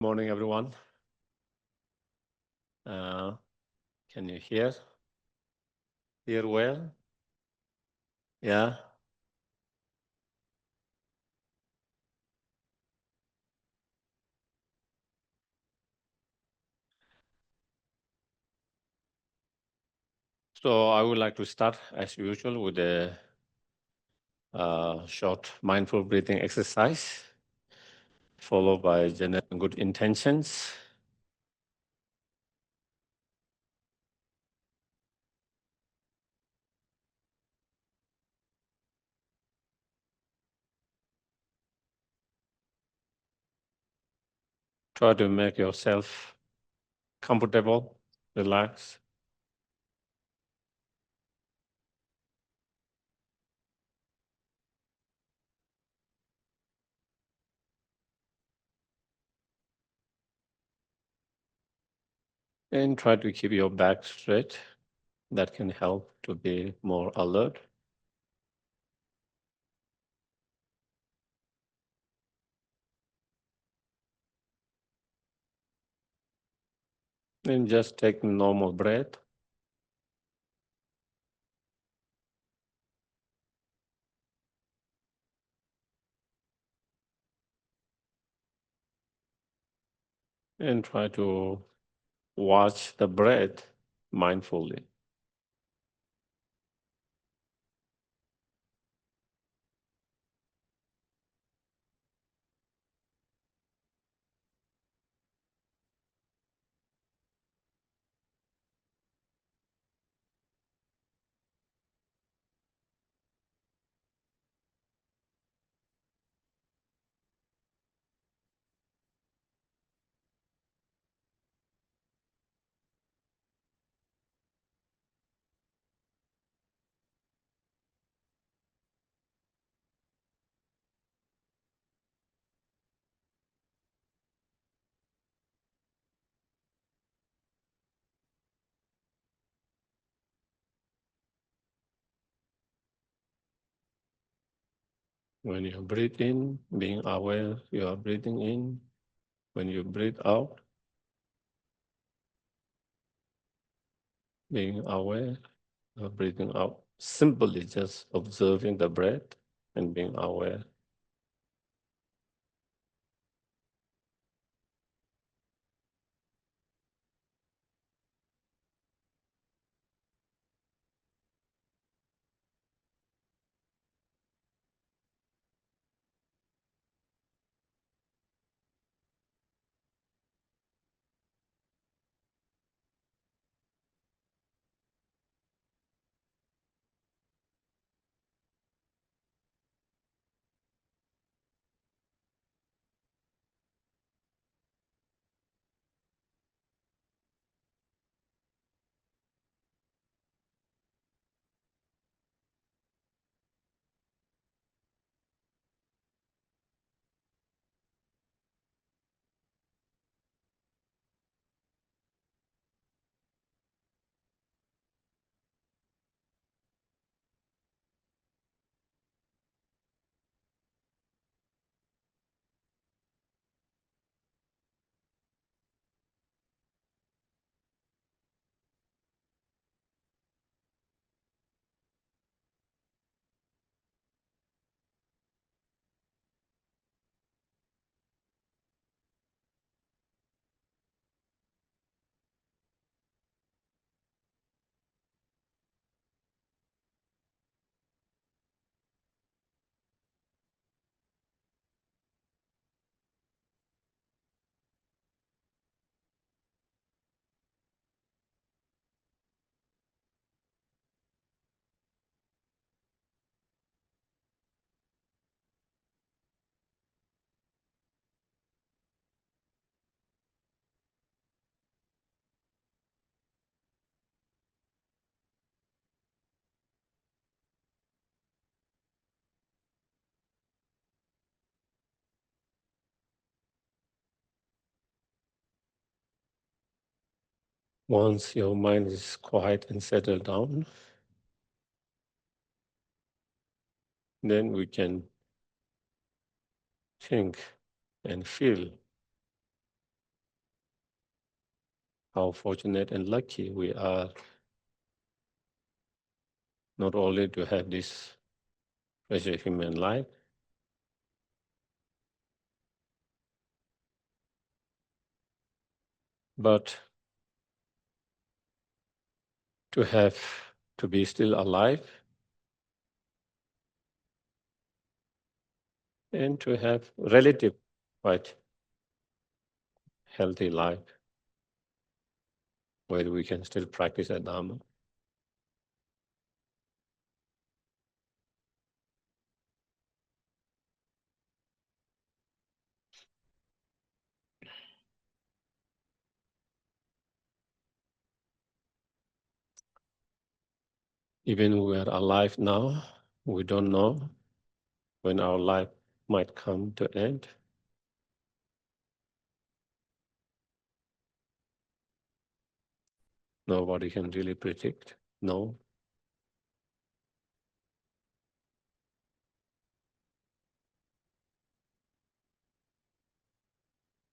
Morning, everyone. Can you hear? Hear well? Yeah. So I would like to start, as usual, with a short mindful breathing exercise, followed by general good intentions. Try to make yourself comfortable, relaxed. And try to keep your back straight. That can help to be more alert. And just take normal breath. And try to watch the breath mindfully. When you breathe in, being aware you are breathing in. When you breathe out, being aware you are breathing out. Simply just observing the breath and being aware. Once your mind is quiet and settled down, then we can think and feel how fortunate and lucky we are not only to have this precious human life, but to have to be still alive and to have relative quite healthy life where we can still practice a Dharma. Even we are alive now, we don't know when our life might come to end. Nobody can really predict, no.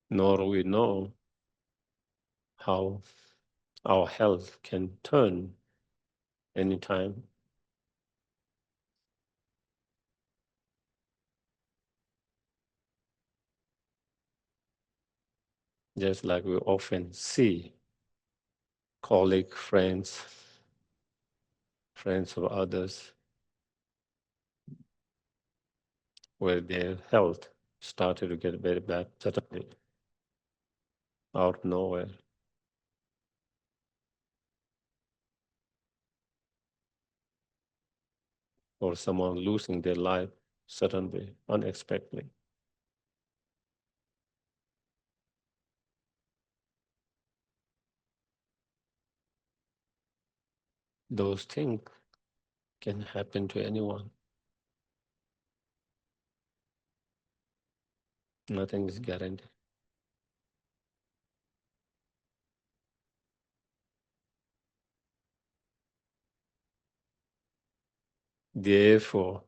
Nor we know how our health can turn anytime. Just like we often see colleagues, friends of others, where their health started to get very bad suddenly, out of nowhere. Or someone losing their life suddenly, unexpectedly. Those things can happen to anyone. Nothing is guaranteed. Therefore,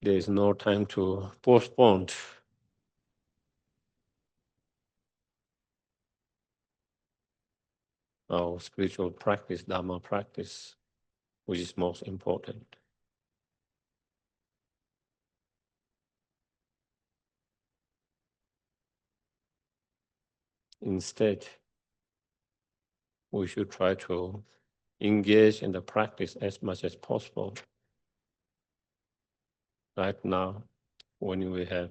there is no time to postpone our spiritual practice, Dharma practice, which is most important. Instead, we should try to engage in the practice as much as possible. Right now, when we have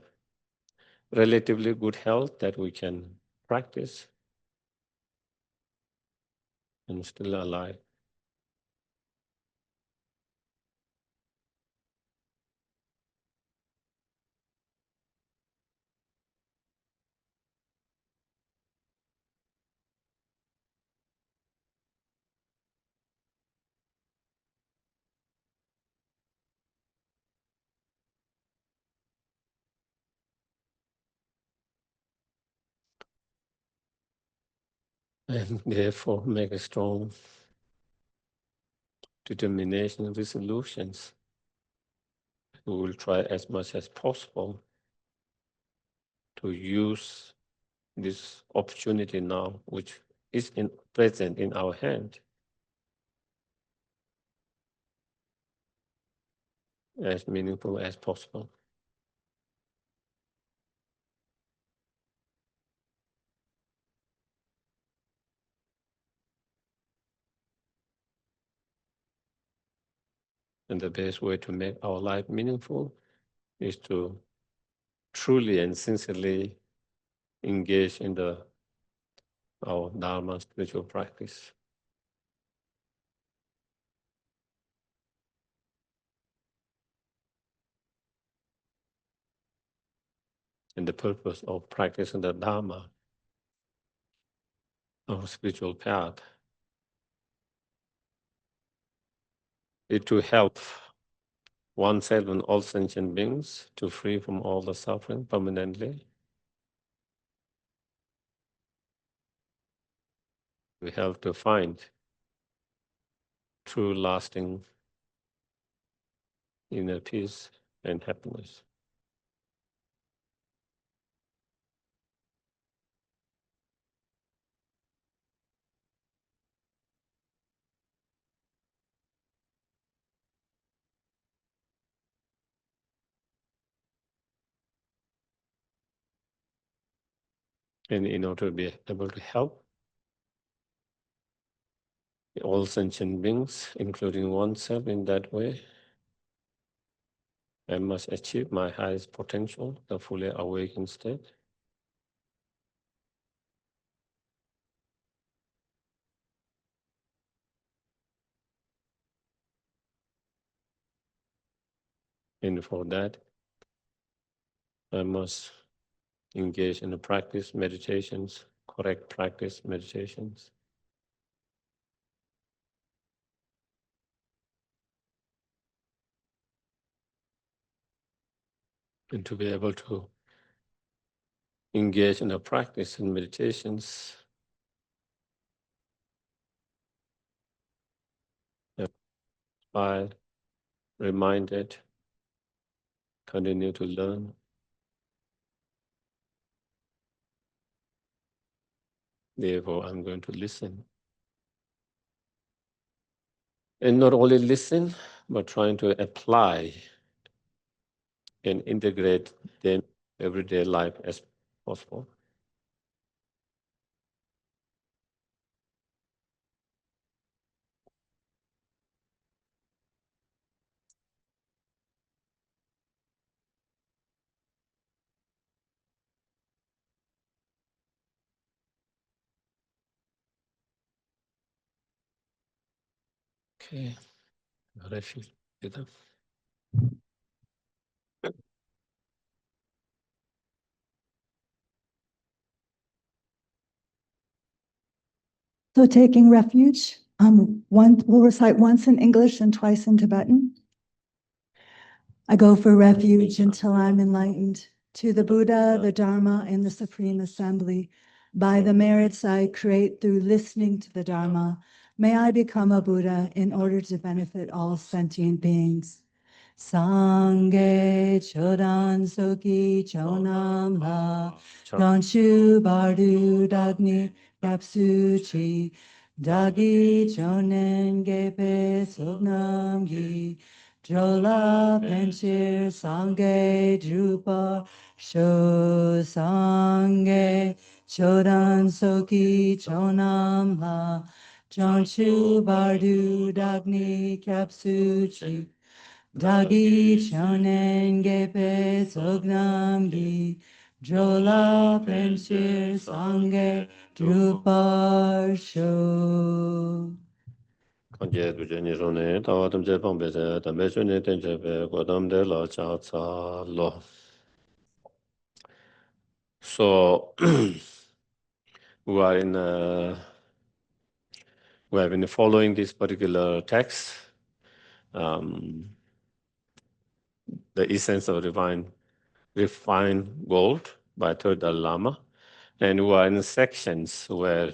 relatively good health that we can practice and still alive. And therefore make a strong determination and resolutions. We will try as much as possible to use this opportunity now, which is present in our hand, as meaningful as possible. And the best way to make our life meaningful is to truly and sincerely engage in our Dharma spiritual practice. And the purpose of practicing the Dharma, our spiritual path, is to help oneself and all sentient beings to free from all the suffering permanently. We have to find true lasting inner peace and happiness. And in order to be able to help all sentient beings, including oneself in that way, I must achieve my highest potential, the fully awakened state. And for that, I must engage in the practice meditations, correct practice meditations. And to be able to engage in the practice and meditations, I reminded, continue to learn. Therefore, I'm going to listen. And not only listen, but trying to apply and integrate them everyday life as possible. Okay, refuge. So taking refuge, we'll recite once in English and twice in Tibetan. I go for refuge until I'm enlightened to the Buddha, the Dharma, and the Supreme Assembly. By the merits I create through listening to the Dharma, may I become a Buddha in order to benefit all sentient beings. Sangye chodan soki chonam la Chonshu bardu dagni yapsu chi Dagi chonen gepe sognam gi Jola penchir sangye drupa sho sangye chodan soki chonam la Chonshu bardu dagni kapsu chi Dagi chonen gepe sognam gi Jola penshir sangye drupar sho. Kanje duje ni rone, tawa tam je pang beze, tam be chune ten je be, kwa tam de la cha ca lo. So, we are in, we have been following this particular text, the essence of divine refined gold by Third Dalai Lama. And we are in sections where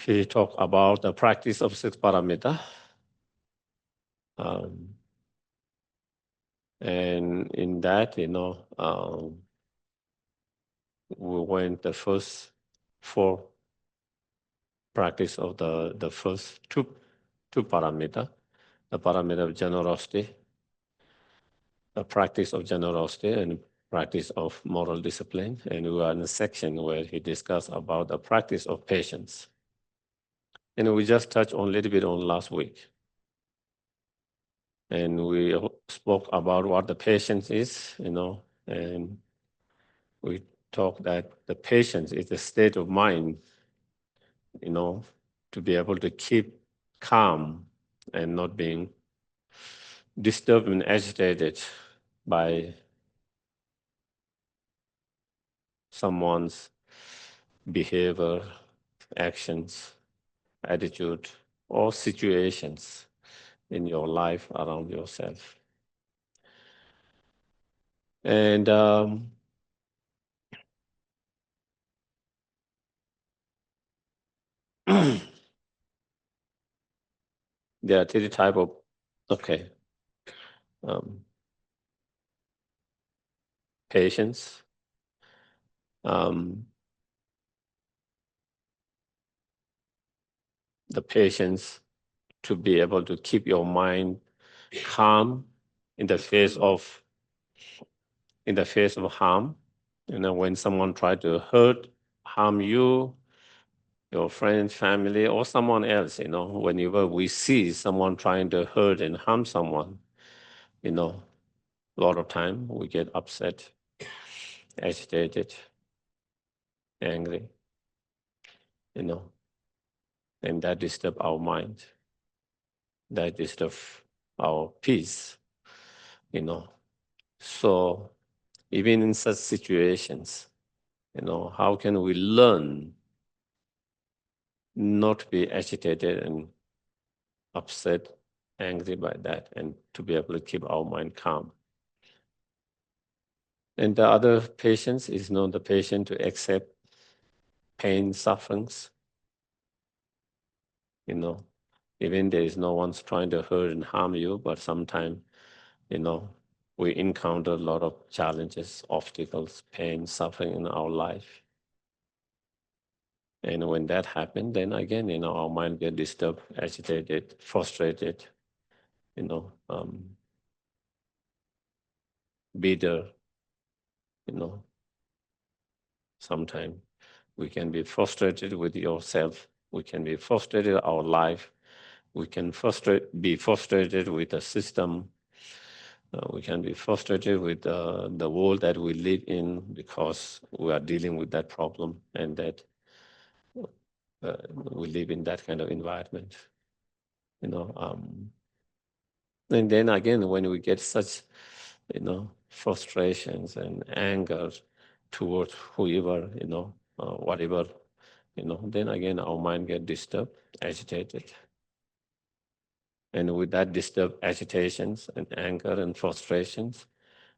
he talked about the practice of six paramita. And in that, we went the first four practice of the first two paramita, the paramita of generosity, the practice of generosity, and practice of moral discipline. And we are in a section where he discussed about the practice of patience. And we just touched on a little bit on last week. And we spoke about what the patience is, and we talked that the patience is a state of mind, to be able to keep calm and not being disturbed and agitated by someone's behavior, actions, attitude, or situations in your life around yourself. And there are three types of, patience, the patience to be able to keep your mind calm in the face of harm. When someone tries to hurt harm you, your friends, family, or someone else, whenever we see someone trying to hurt and harm someone, a lot of time we get upset, agitated, angry, and that disturbs our mind, that disturbs our peace, So even in such situations, how can we learn not to be agitated and upset, angry by that, and to be able to keep our mind calm? And the other patience is the patient to accept pain, sufferings, even there is no one's trying to hurt and harm you, but sometimes, we encounter a lot of challenges, obstacles, pain, suffering in our life. And when that happens, then again, our mind gets disturbed, agitated, frustrated, bitter, Sometimes we can be frustrated with yourself. We can be frustrated with our life. We can be frustrated with the system. We can be frustrated with the world that we live in because we are dealing with that problem and that we live in that kind of environment. And then again, when we get such, frustrations and anger towards whoever, whatever, then again our mind gets disturbed, agitated. And with that disturbed agitations and anger and frustrations,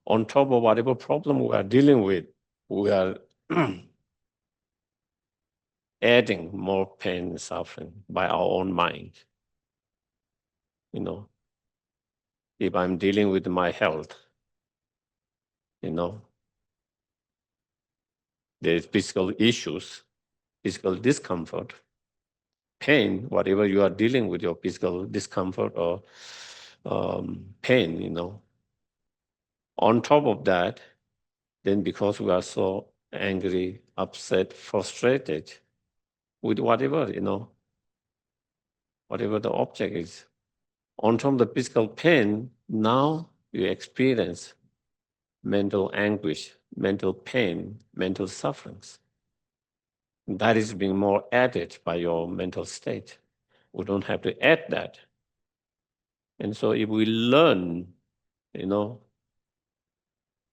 on top of whatever problem we are dealing with, we are adding more pain and suffering by our own mind. If I'm dealing with my health, there's physical issues, physical discomfort, pain, whatever you are dealing with, your physical discomfort or pain, On top of that, then because we are so angry, upset, frustrated with whatever, whatever the object is, on top of the physical pain, now you experience mental anguish, mental pain, mental sufferings. That is being more added by your mental state. We don't have to add that. And so if we learn,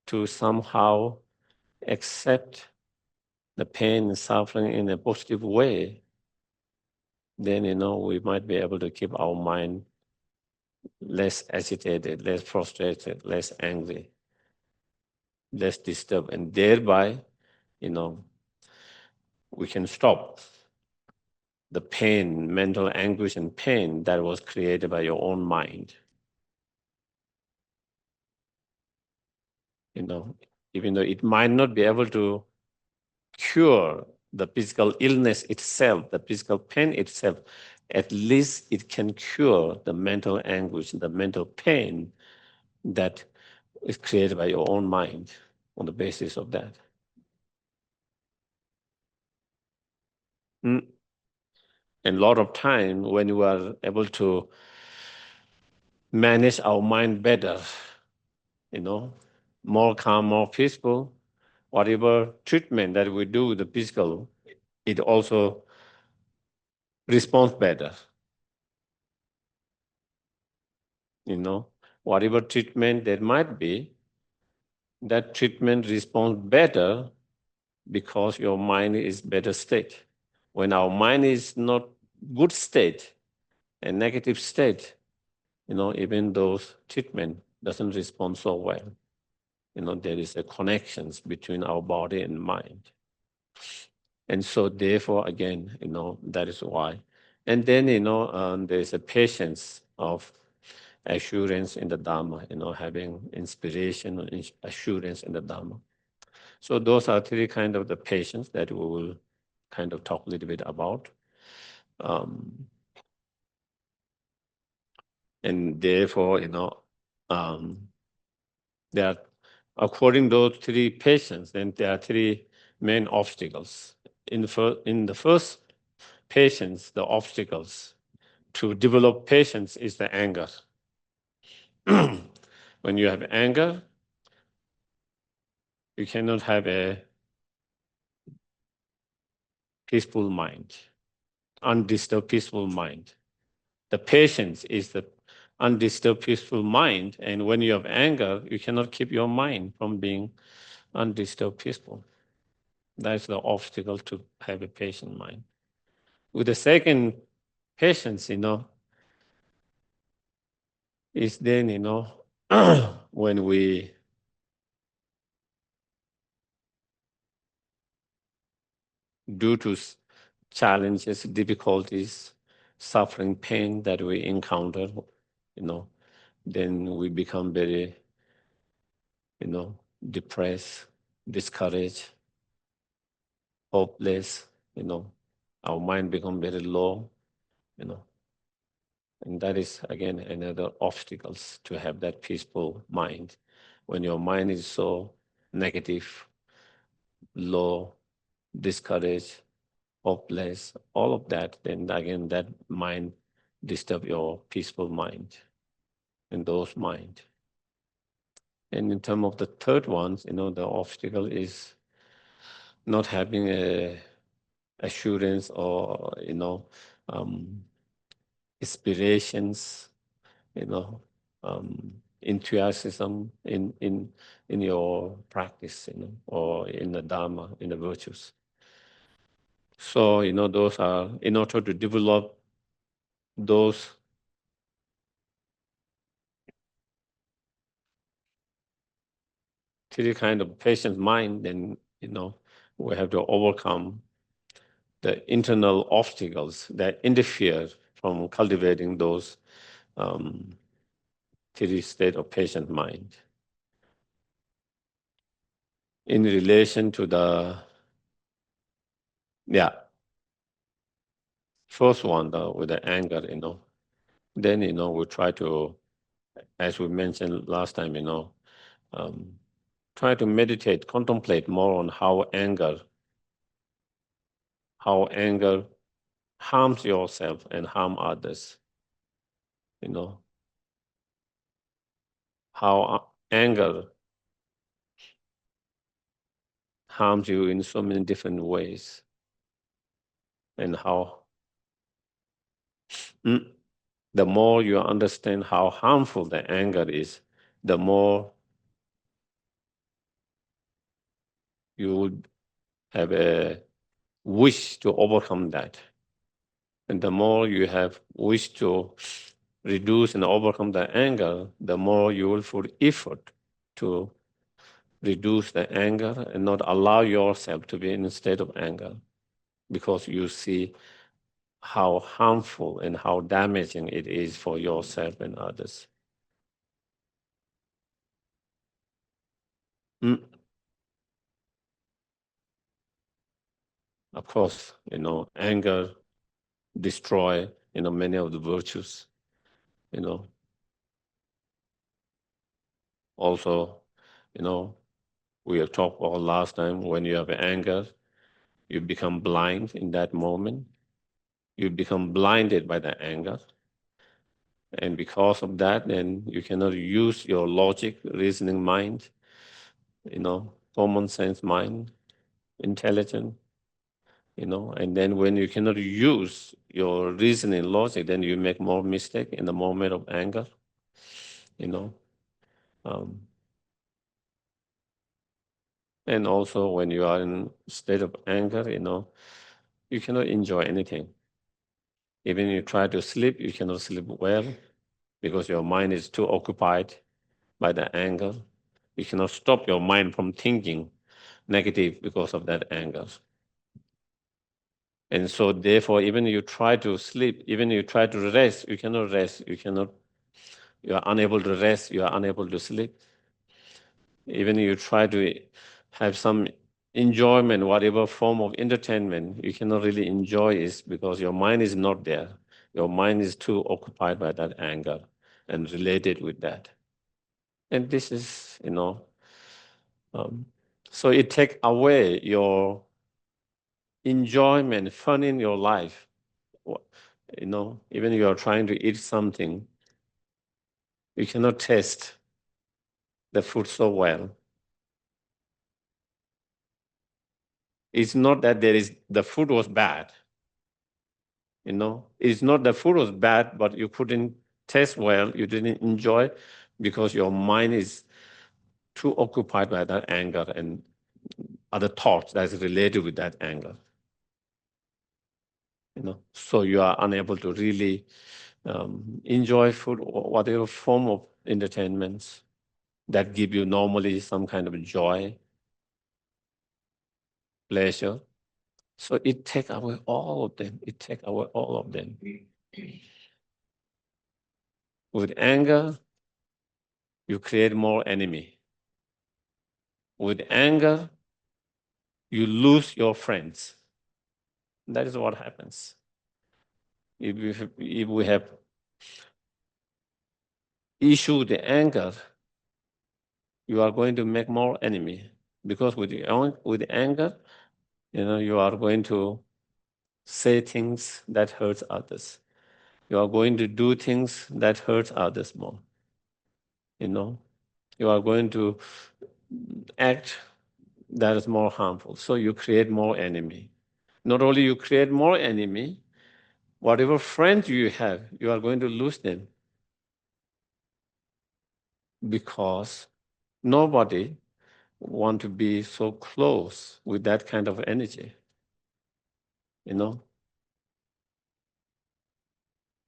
to somehow accept the pain and suffering in a positive way, then, we might be able to keep our mind less agitated, less frustrated, less angry, less disturbed, and thereby, we can stop the pain, mental anguish and pain that was created by your own mind. Even though it might not be able to cure the physical illness itself, the physical pain itself, at least it can cure the mental anguish, the mental pain that is created by your own mind on the basis of that. And a lot of time when we are able to manage our mind better, more calm, more peaceful, whatever treatment that we do with the physical, it also responds better. Whatever treatment there might be, that treatment responds better because your mind is better state. When our mind is not good state, a negative state, even those treatment doesn't respond so well. There is a connections between our body and mind. And so therefore, again, that is why. And then, there's a patience of assurance in the Dharma, having inspiration and assurance in the Dharma. So those are three kind of the patience that we will kind of talk a little bit about. And therefore, there are, according to those three patience, then there are three main obstacles in the first patience, the obstacles to develop patience is the anger. When you have anger, you cannot have a peaceful mind, undisturbed peaceful mind. The patience is the undisturbed peaceful mind, and when you have anger, you cannot keep your mind from being undisturbed peaceful. That's the obstacle to have a patient mind. With the second patience, is then, when we due to challenges, difficulties, suffering, pain that we encounter, then we become very, depressed, discouraged, hopeless, our mind become very low, and that is again another obstacles to have that peaceful mind. When your mind is so negative, low, discouraged, hopeless, all of that, then again that mind disturb your peaceful mind and those mind. And in terms of the third ones, the obstacle is not having a assurance or aspirations, enthusiasm in your practice, or in the Dharma, in the virtues. So, those are, in order to develop those three kind of patient mind, then, we have to overcome the internal obstacles that interfere from cultivating those three state of patient mind. In relation to the, first one, though, with the anger, then, we try to, as we mentioned last time, try to meditate, contemplate more on how anger harms yourself and harm others. How anger harms you in so many different ways, and how the more you understand how harmful the anger is, the more you would have a wish to overcome that. And the more you have wish to reduce and overcome the anger, the more you will put effort to reduce the anger and not allow yourself to be in a state of anger, because you see how harmful and how damaging it is for yourself and others. Of course, anger destroy, many of the virtues, Also, we have talked about last time, when you have anger, you become blind in that moment. You become blinded by the anger. And because of that, then you cannot use your logic, reasoning mind, common sense mind, intelligent, and then when you cannot use your reasoning logic, then you make more mistake in the moment of anger, and also when you are in state of anger, you cannot enjoy anything. Even you try to sleep, you cannot sleep well because your mind is too occupied by the anger. You cannot stop your mind from thinking negative because of that anger. And so therefore, even you try to sleep, even you try to rest, you cannot rest. You are unable to rest, you are unable to sleep. Even you try to have some enjoyment, whatever form of entertainment, you cannot really enjoy it because your mind is not there. Your mind is too occupied by that anger and related with that. And this is, so it takes away your enjoyment, fun in your life. Even you are trying to eat something, you cannot taste the food so well. It's not that the food was bad. It's not the food was bad, but you couldn't taste well, you didn't enjoy because your mind is too occupied by that anger and other thoughts that's related with that anger. So you are unable to really enjoy food or whatever form of entertainments that give you normally some kind of joy, pleasure. So it takes away all of them. It takes away all of them. With anger, you create more enemy. With anger, you lose your friends. That is what happens. If we have issue with the anger, you are going to make more enemy. Because with anger, you are going to say things that hurt others. You are going to do things that hurt others more. You are going to act that is more harmful. So you create more enemy. Not only you create more enemy, whatever friends you have, you are going to lose them. Because nobody want to be so close with that kind of energy.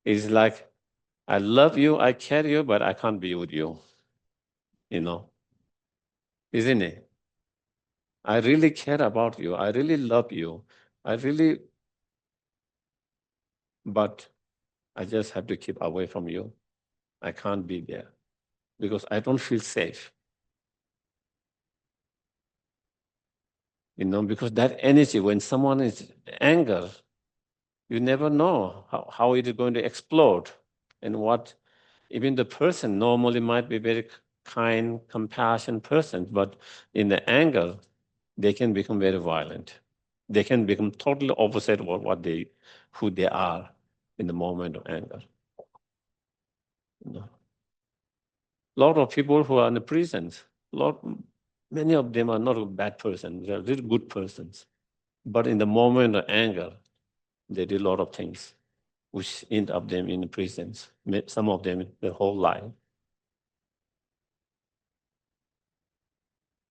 It's like, I love you, I care you, but I can't be with you. Isn't it? I really care about you. I really love you. But I just have to keep away from you. I can't be there because I don't feel safe. Because that energy, when someone is anger, you never know how it is going to explode and what. Even the person normally might be very kind, compassionate person, but in the anger, they can become very violent. They can become totally opposite of who they are in the moment of anger. A lot of people who are in the prisons, many of them are not bad persons, they're really good persons. But in the moment of anger, they did a lot of things which end up them in the prisons, some of them their whole life.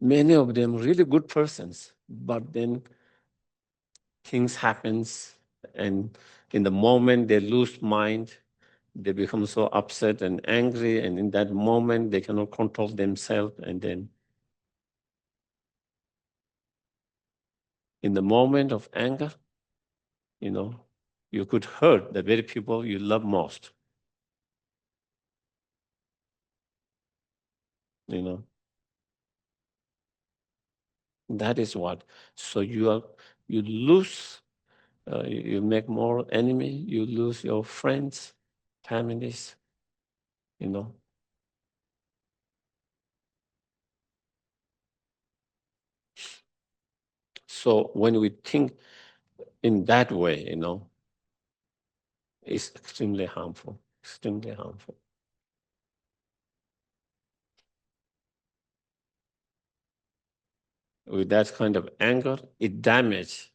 Many of them really good persons, but then things happens, and in the moment they lose mind, they become so upset and angry, and in that moment they cannot control themselves, and then in the moment of anger, you could hurt the very people you love most. That is what. So you lose, you make more enemy, you lose your friends, families, So when we think in that way, it's extremely harmful, extremely harmful. With that kind of anger, it damages,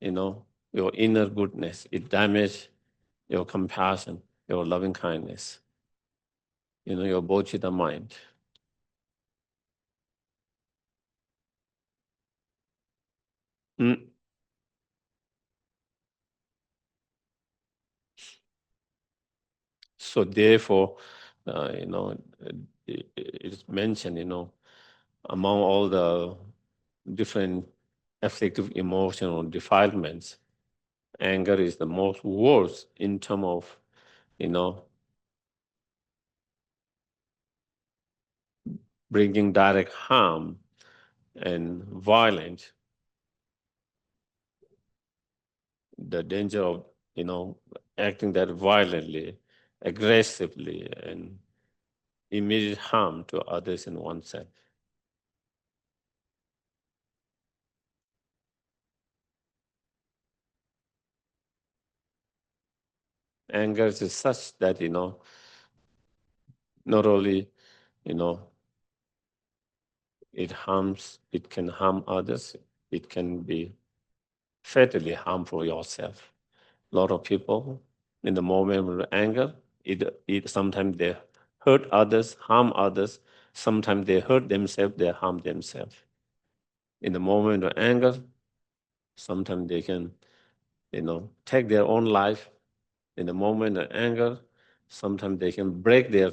your inner goodness. It damages your compassion, your loving kindness, your bodhicitta mind. Mm. So therefore, it's mentioned, among all the different afflictive emotional defilements, anger is the most worst in terms of, bringing direct harm and violence. The danger of, acting that violently, aggressively, and immediate harm to others and oneself. anger is such that, not only, it can harm others, it can be fatally harmful yourself. A lot of people, in the moment of anger, sometimes they hurt others, harm others. Sometimes they hurt themselves, they harm themselves. In the moment of anger, sometimes they can, take their own life. In the moment of anger, sometimes they can break their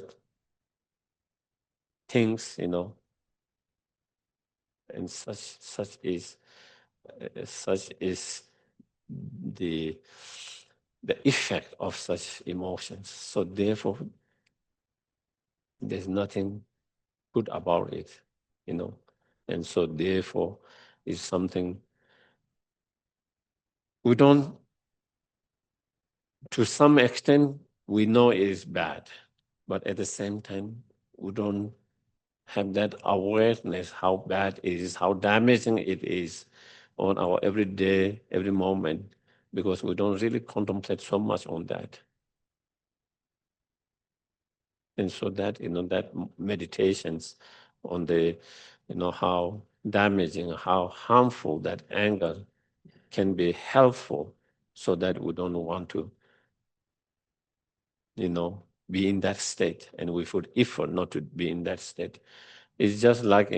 things, and such is the effect of such emotions. So therefore, there's nothing good about it, and so therefore, it's something we don't. To some extent, we know it is bad, but at the same time, we don't have that awareness how bad it is, how damaging it is on our everyday, every moment, because we don't really contemplate so much on that. And so that, that meditations on the, how damaging, how harmful that anger can be helpful, so that we don't want to, be in that state, and we put effort not to be in that state. It's just like,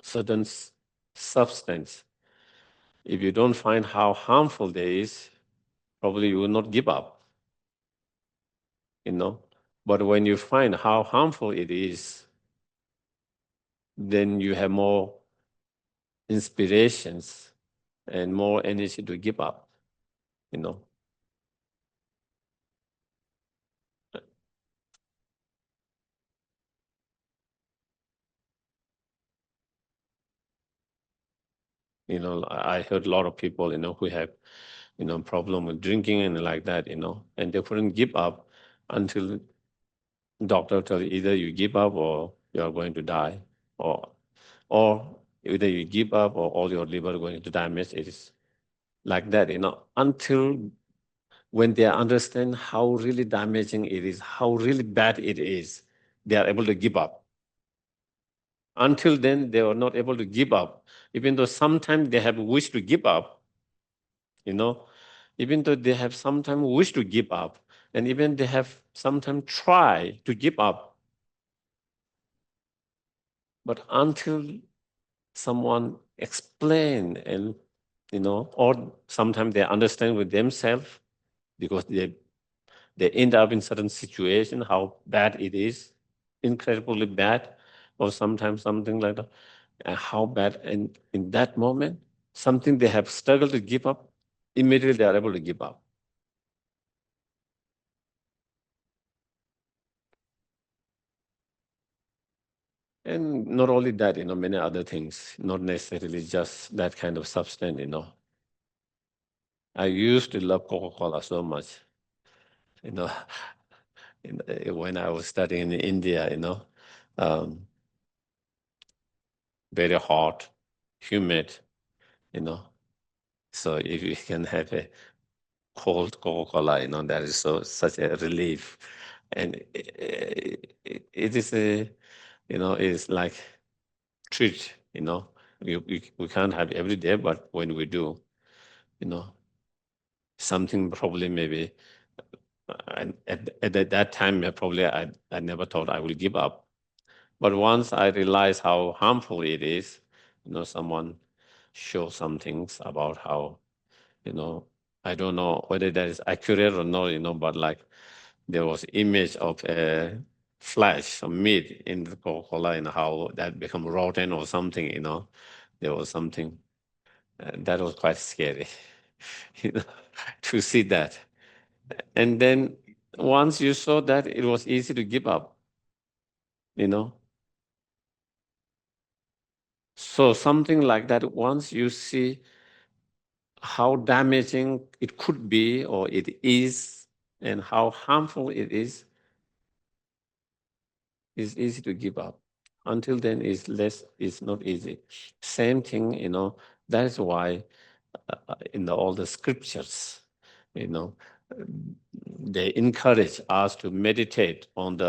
certain substance. If you don't find how harmful there is, probably you will not give up, But when you find how harmful it is, then you have more inspirations and more energy to give up, you know. I heard a lot of people, who have, problem with drinking and like that, and they couldn't give up until doctor tell you either you give up or you are going to die, or either you give up or all your liver going to damage. It is like that, until when they understand how really damaging it is, how really bad it is, they are able to give up. Until then, they are not able to give up, even though sometimes they have wish to give up, even though they have sometimes wish to give up, and even they have sometimes try to give up. But until someone explain and, or sometimes they understand with themselves, because they end up in certain situation, how bad it is, incredibly bad, or sometimes something like that, and how bad. And in that moment, something they have struggled to give up, immediately they are able to give up. And not only that, many other things, not necessarily just that kind of substance. I used to love Coca-Cola so much, you know, when I was studying in India, um, very hot, humid, you know. So if you can have a cold Coca-Cola, that is such a relief. And it is it's like treat, we can't have every day, but when we do, something probably maybe, and at that time, probably I never thought I would give up. But once I realized how harmful it is, someone show some things about how, I don't know whether that is accurate or not, but like there was image of a flesh, some meat in the Coca-Cola, and how that become rotten or something, there was something that was quite scary, you know, to see that. And then once you saw that, it was easy to give up, you know. So something like that, once you see how damaging it could be or it is, and how harmful it is easy to give up. Until then, it's not easy. Same thing, that is why in all the scriptures, they encourage us to meditate on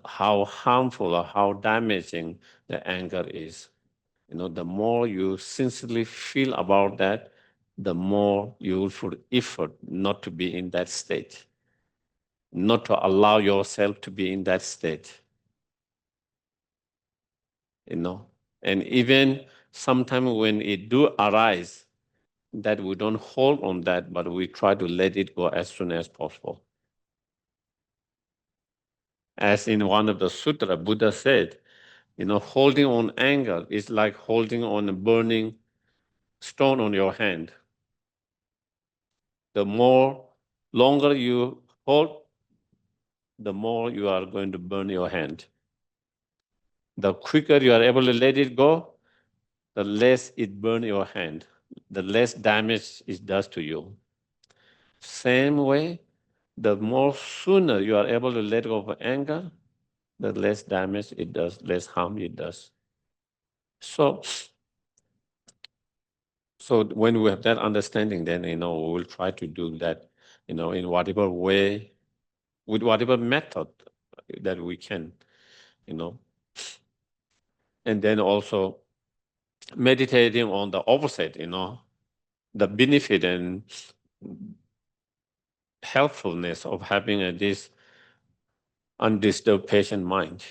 how harmful or how damaging the anger is. The more you sincerely feel about that, the more you will put effort not to be in that state, not to allow yourself to be in that state. And even sometimes when it do arise, that we don't hold on that, but we try to let it go as soon as possible. As in one of the sutra, Buddha said, holding on anger is like holding on a burning stone on your hand. The more longer you hold, the more you are going to burn your hand. The quicker you are able to let it go, the less it burns your hand, the less damage it does to you. Same way, the more sooner you are able to let go of anger, the less damage it does, less harm it does. So when we have that understanding, then we will try to do that, in whatever way, with whatever method that we can, and then also meditating on the opposite, the benefit and helpfulness of having this undisturbed patient mind.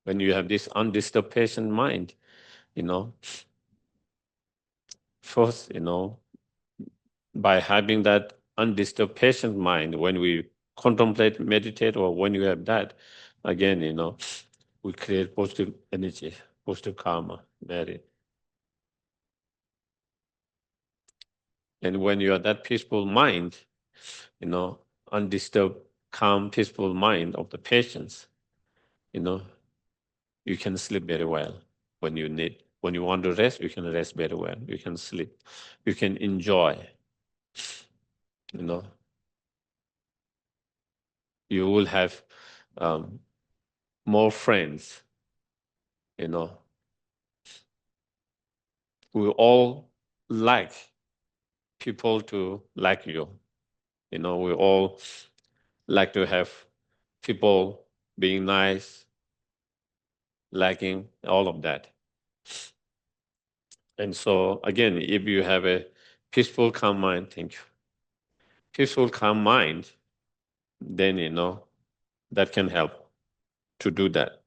When you have this undisturbed patient mind, first, by having that undisturbed patient mind, when we contemplate, meditate, or when you have that, again, we create positive energy, positive karma, merit. And when you are that peaceful mind, undisturbed, calm, peaceful mind of the patience, you can sleep very well when you need. When you want to rest, you can rest very well. You can sleep. You can enjoy. You will have more friends. We all like people to like you. We all like to have people being nice, liking, all of that. And so, again, if you have a peaceful, calm mind, thank you. Peaceful, calm mind, then, that can help to do that.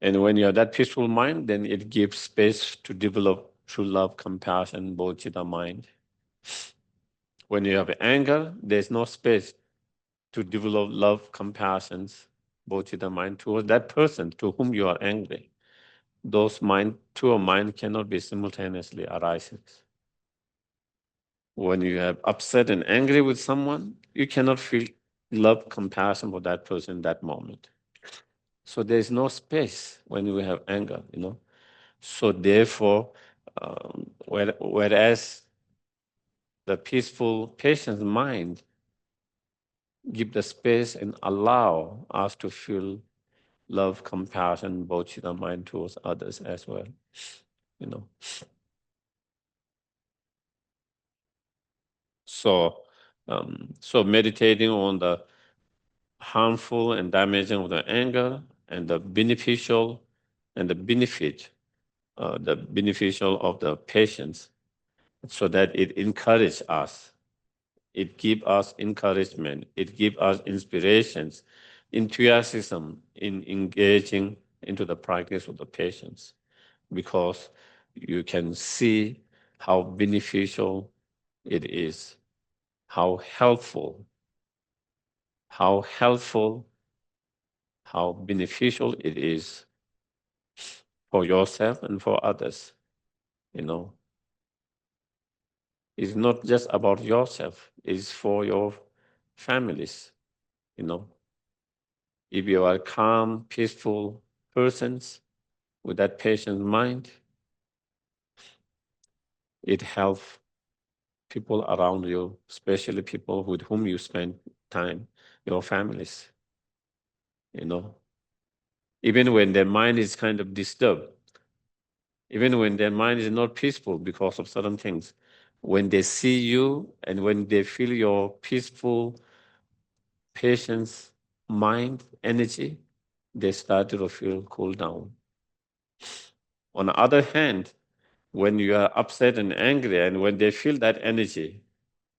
And when you have that peaceful mind, then it gives space to develop true love, compassion, bodhicitta mind. When you have anger, there's no space to develop love, compassion, bodhicitta mind towards that person to whom you are angry. Those two of mind cannot be simultaneously arising. When you have upset and angry with someone, you cannot feel love, compassion for that person in that moment. So there's no space when you have anger, So therefore, whereas the peaceful, patient mind give the space and allow us to feel love, compassion, bodhicitta mind towards others as well, So meditating on the harmful and damaging of the anger and the beneficial and the benefit, the beneficial of the patience, so that it encourages us. It gives us encouragement. It gives us inspirations, enthusiasm in engaging into the practice of the patience, because you can see how beneficial it is, how helpful, how helpful, how beneficial it is for yourself and for others. It's not just about yourself, it's for your families. If you are calm, peaceful persons with that patient mind, it helps people around you, especially people with whom you spend time, your families, even when their mind is kind of disturbed, even when their mind is not peaceful because of certain things, when they see you and when they feel your peaceful, patience, mind, energy, they start to feel cool down. On the other hand, when you are upset and angry and when they feel that energy,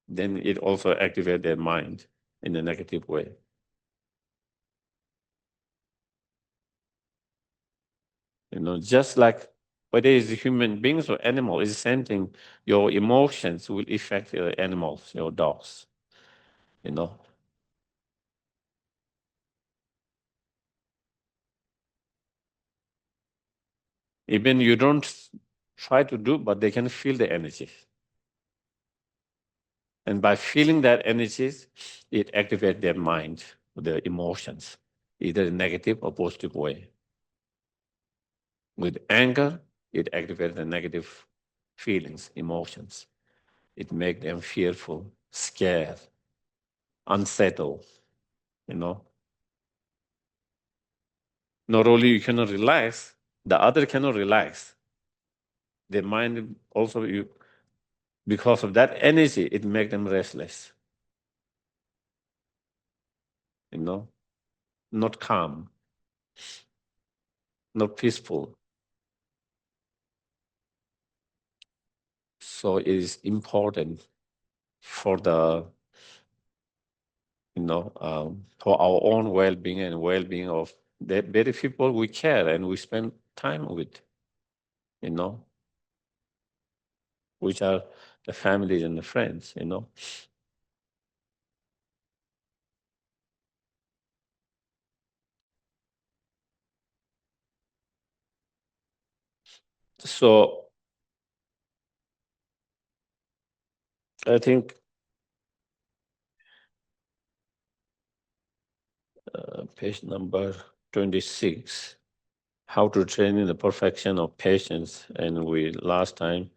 then it also activates their mind in a negative way. Just like whether it's human beings or animal, it's the same thing. Your emotions will affect your animals, your dogs, Even you don't try to do, but they can feel the energy. And by feeling that energies, it activates their mind, their emotions, either in negative or positive way. With anger, it activates the negative feelings, emotions. It makes them fearful, scared, unsettled, you know. Not only you cannot relax, the other cannot relax. The mind also, because of that energy, it makes them restless, not calm, not peaceful. So it is important for for our own well-being and well-being of the very people we care and we spend time with, you know, which are the families and the friends. So I think page number 26, how to train in the perfection of patience. And we last time,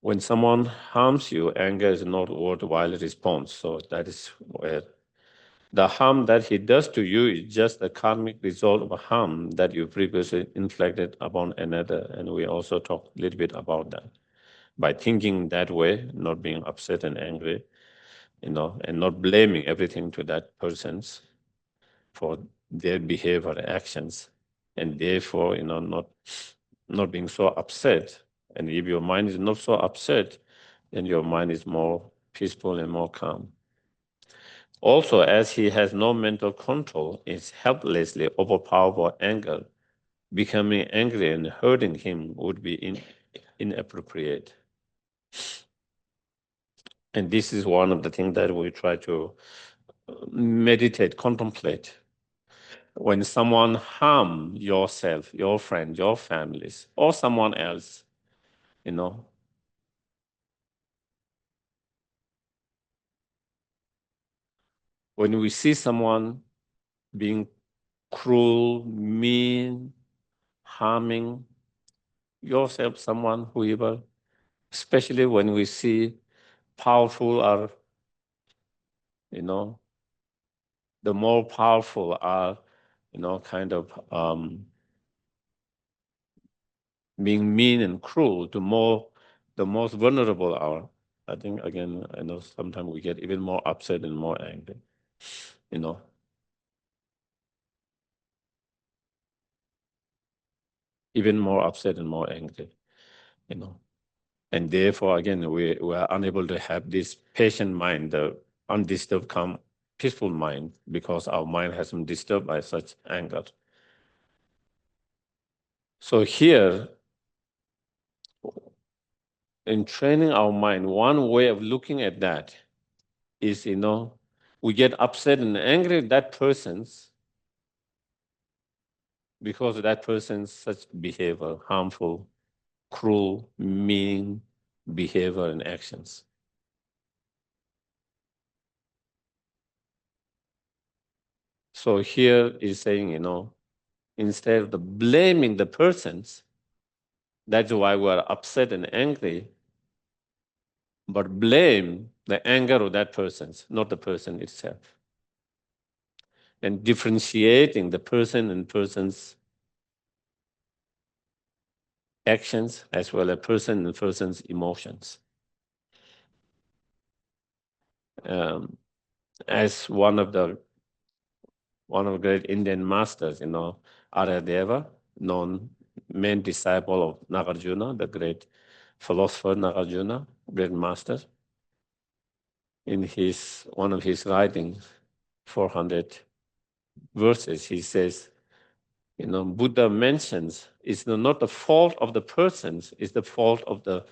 when someone harms you, anger is not a worthwhile response. So that is where the harm that he does to you is just a karmic result of a harm that you previously inflicted upon another. And we also talked a little bit about that. By thinking that way, not being upset and angry, and not blaming everything to that person's for their behavior, actions, and therefore, not being so upset. And if your mind is not so upset, then your mind is more peaceful and more calm. Also, as he has no mental control, is helplessly overpowered anger. Becoming angry and hurting him would be inappropriate. And this is one of the things that we try to meditate, contemplate. When someone harm yourself, your friend, your families, or someone else, when we see someone being cruel, mean, harming yourself, someone, whoever, especially when we see powerful are, the more powerful are, kind of being mean and cruel, the most vulnerable are. I think, again, I know sometimes we get even more upset and more angry, even more upset and more angry, you know. And therefore, again, we are unable to have this patient mind, the undisturbed, calm, peaceful mind, because our mind has been disturbed by such anger. So here, in training our mind, one way of looking at that is, we get upset and angry at that person's because of that person's such behavior, harmful, cruel, mean behavior and actions. So here is saying, instead of blaming the persons, That's why we are upset and angry, but blame the anger of that person, not the person itself. And differentiating the person and person's actions as well as person and person's emotions. As one of the great Indian masters, Aryadeva, known main disciple of Nagarjuna, the great philosopher Nagarjuna, great master, in one of his writings, 400 verses, he says, Buddha mentions it's not the fault of the persons, it's the fault of the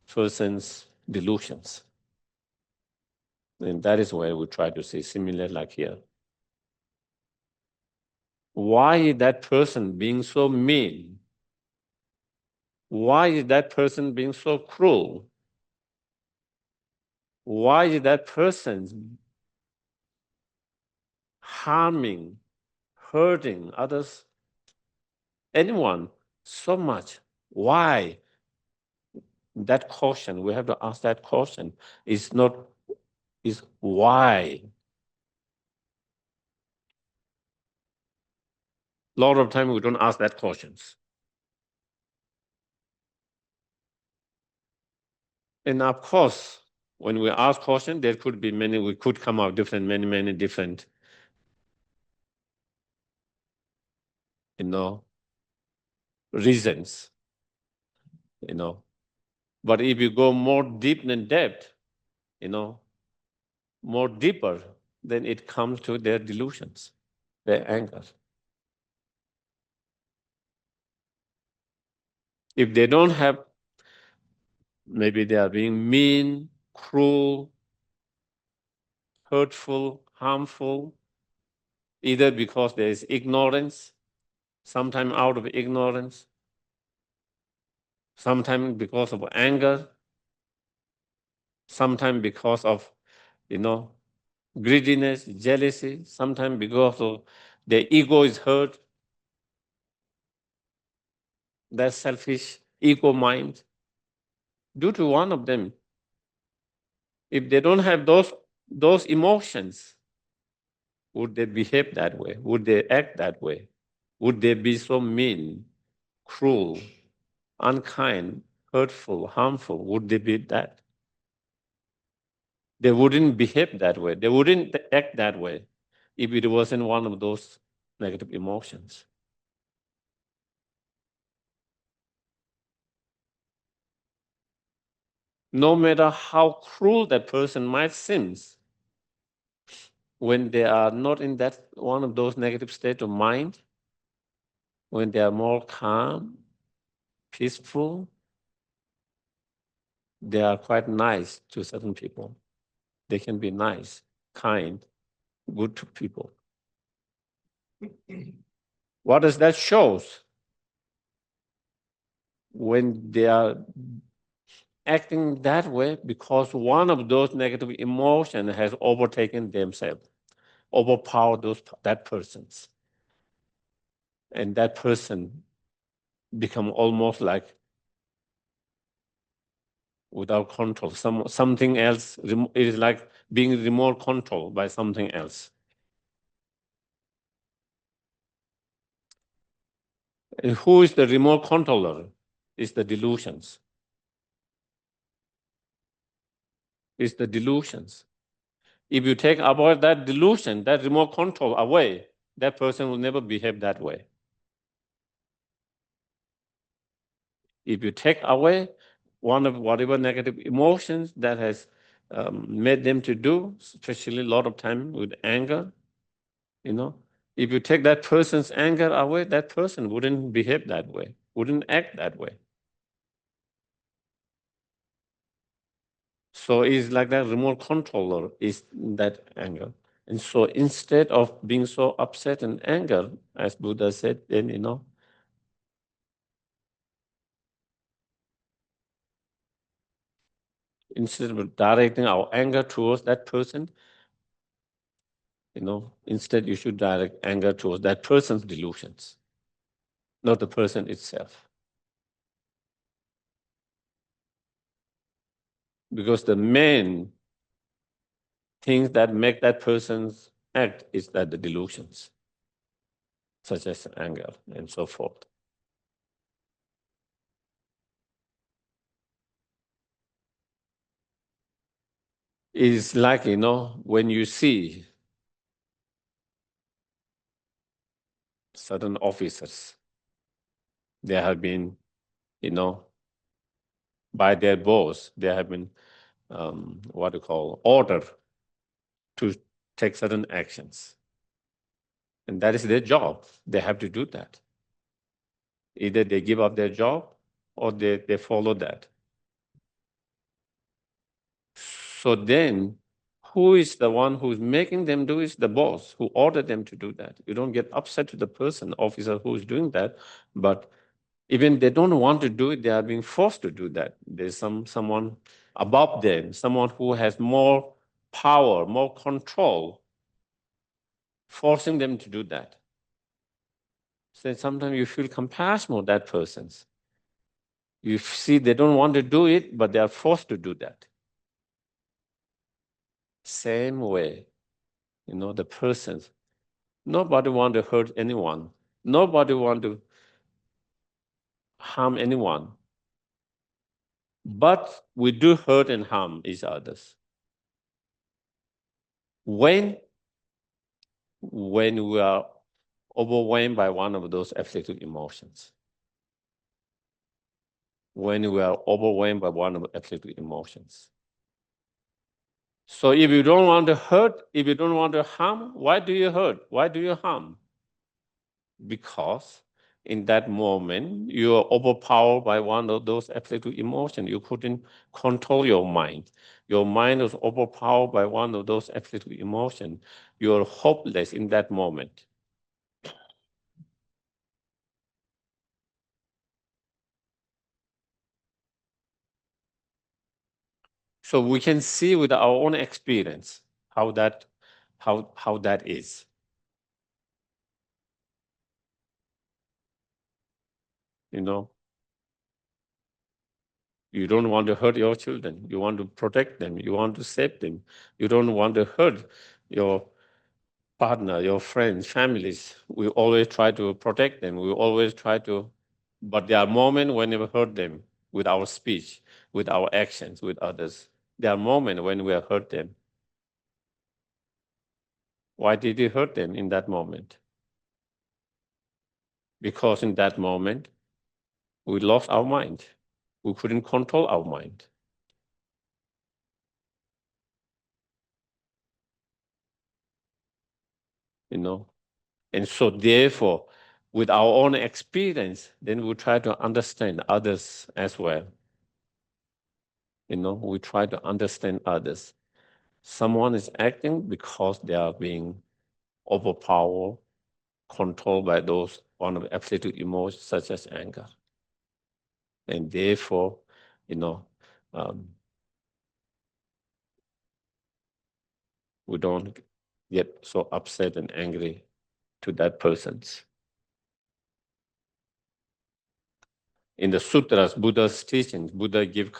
person's delusions. And that is where we try to say similar like here. Why is that person being so mean? Why is that person being so cruel? Why is that person harming, hurting others, anyone, so much? Why? That question, we have to ask that question. Is why? A lot of time we don't ask that questions. And of course, when we ask question, there could be many, we could come out many different, reasons, But if you go more deep in depth, more deeper, then it comes to their delusions, their anger. If they don't have, maybe they are being mean, cruel, hurtful, harmful, either because there is ignorance, sometimes out of ignorance, sometimes because of anger, sometimes because of, greediness, jealousy, sometimes because of their ego is hurt, their selfish ego mind. Due to one of them, if they don't have those emotions, would they behave that way? Would they act that way? Would they be so mean, cruel, unkind, hurtful, harmful? Would they be that? They wouldn't behave that way. They wouldn't act that way if it wasn't one of those negative emotions. No matter how cruel that person might seem, when they are not in that one of those negative states of mind, when they are more calm, peaceful, they are quite nice to certain people. They can be nice, kind, good to people. What does that show? When they are acting that way because one of those negative emotions has overtaken themselves, overpowered that persons. And that person become almost like without control. Something else, it is like being remote controlled by something else. And who is the remote controller? It's the delusions. It's the delusions. If you take away that delusion, that remote control away, that person will never behave that way. If you take away one of whatever negative emotions that has made them to do, especially a lot of time with anger, if you take that person's anger away, that person wouldn't behave that way, wouldn't act that way. So it's like that remote controller is that anger. And so instead of being so upset and anger, as Buddha said, then, instead of directing our anger towards that person, instead you should direct anger towards that person's delusions, not the person itself. Because the main things that make that person's act is that the delusions, such as anger and so forth. It's like, when you see certain officers, they have been, by their boss, they have been, ordered to take certain actions. And that is their job. They have to do that. Either they give up their job or they follow that. So then, who is the one who's making them do is the boss who ordered them to do that. You don't get upset to the person, officer who is doing that, but even they don't want to do it, they are being forced to do that. There's someone above them, someone who has more power, more control, forcing them to do that. So sometimes you feel compassion for that person's. You see they don't want to do it, but they are forced to do that. Same way, the persons. Nobody want to hurt anyone. Nobody want to harm anyone. But we do hurt and harm each others. When we are overwhelmed by one of those afflictive emotions. When we are overwhelmed by one of the afflictive emotions. So if you don't want to hurt, if you don't want to harm, why do you hurt? Why do you harm? Because in that moment, you are overpowered by one of those afflictive emotions. You couldn't control your mind. Your mind was overpowered by one of those afflictive emotions. You are hopeless in that moment. So we can see with our own experience how that is. You don't want to hurt your children. You want to protect them. You want to save them. You don't want to hurt your partner, your friends, families. We always try to protect them. We always try to, but there are moments when we hurt them with our speech, with our actions, with others. There are moments when we hurt them. Why did we hurt them in that moment? Because in that moment, we lost our mind. We couldn't control our mind. And so therefore, with our own experience, then we try to understand others as well. We try to understand others. Someone is acting because they are being overpowered, controlled by those one of the afflictive emotions such as anger. And therefore, we don't get so upset and angry to that person's. In the sutras, Buddha's teachings, Buddha give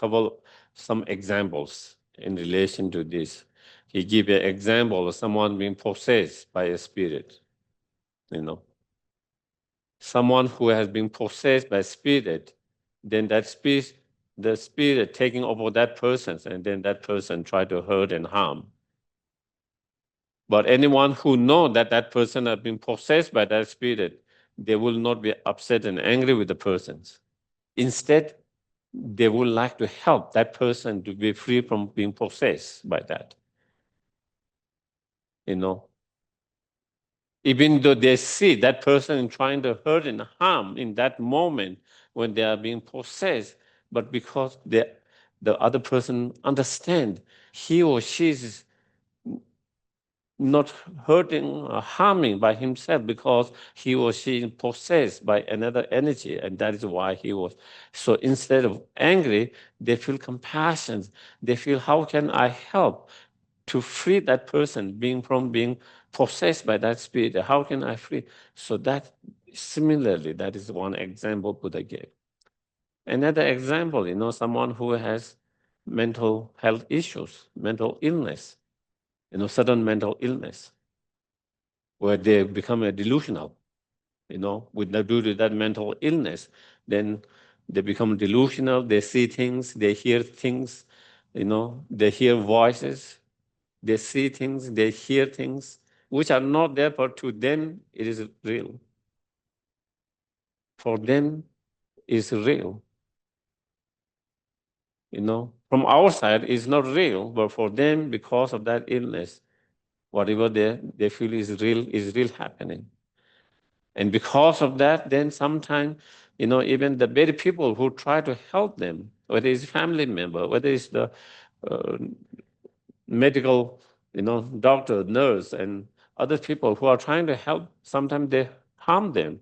some examples in relation to this. He give an example of someone being possessed by a spirit. Someone who has been possessed by a spirit, then the spirit taking over that person, and then that person try to hurt and harm. But anyone who knows that that person has been possessed by that spirit, they will not be upset and angry with the persons. Instead, they would like to help that person to be free from being possessed by that. Even though they see that person trying to hurt and harm in that moment when they are being possessed, but because the other person understand he or she is not hurting or harming by himself because he or she is possessed by another energy, and that is why he was. So instead of angry, they feel compassion. They feel, how can I help to free that person from being possessed by that spirit? How can I free? So that similarly, that is one example Buddha gave. Another example, someone who has mental health issues, mental illness, sudden mental illness, where they become a delusional, due to that mental illness, then they become delusional, they see things, they hear things, they hear voices, they see things, they hear things, which are not there, but to them it is real. For them, it's real. From our side, it's not real, but for them, because of that illness, whatever they feel is real happening. And because of that, then sometimes, even the very people who try to help them, whether it's family member, whether it's the uh, medical, doctor, nurse, and other people who are trying to help, sometimes they harm them.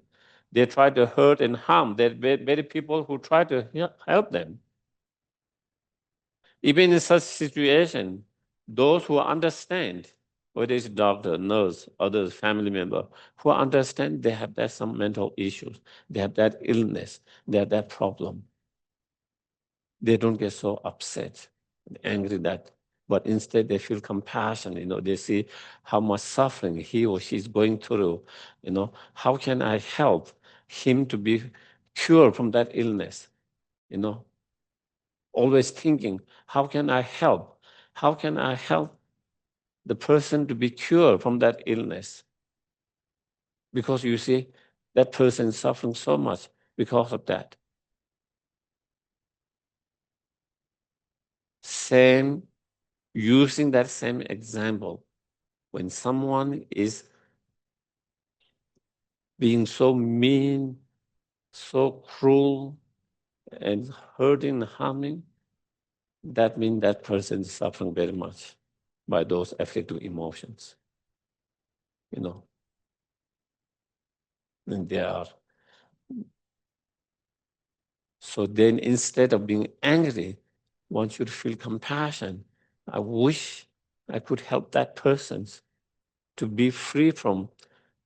They try to hurt and harm the very people who try to help them. Even in such situation, those who understand, whether it's doctor, nurse, others, family member, who understand they have that some mental issues, they have that illness, they have that problem. They don't get so upset, angry that, but instead they feel compassion. They see how much suffering he or she is going through. How can I help him to be cured from that illness? Always thinking, how can I help? How can I help the person to be cured from that illness? Because you see, that person is suffering so much because of that. Using that same example, when someone is being so mean, so cruel, and hurting, harming, that means that person is suffering very much by those afflictive emotions. And they are. So then instead of being angry, one should feel compassion. I wish I could help that person to be free from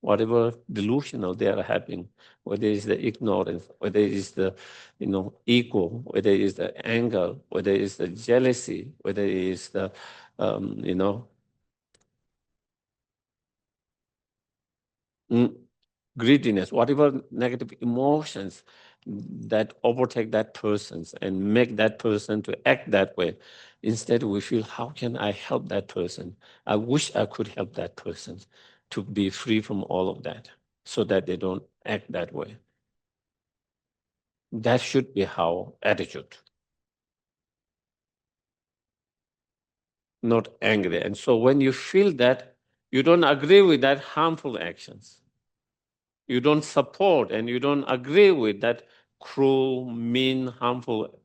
whatever delusional they are having, whether it's the ignorance, whether it's the ego, whether it's the anger, whether it's the jealousy, whether it's the greediness, whatever negative emotions that overtake that person and make that person to act that way. Instead, we feel, how can I help that person? I wish I could help that person to be free from all of that so that they don't act that way. That should be our attitude. Not angry. And so when you feel that, you don't agree with that harmful actions. You don't support and you don't agree with that cruel, mean, harmful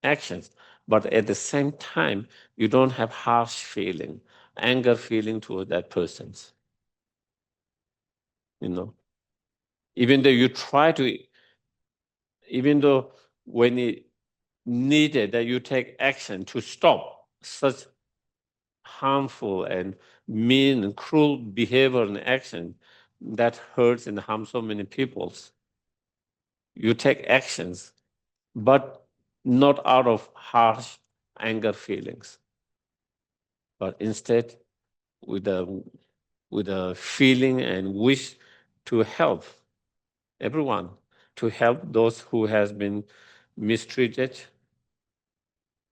actions. But at the same time, you don't have harsh feeling, anger feeling toward that person. Even though you try to, even though when it needed that you take action to stop such harmful and mean and cruel behavior and action that hurts and harms so many peoples. You take actions, but not out of harsh anger feelings, but instead with a feeling and wish to help everyone, to help those who has been mistreated,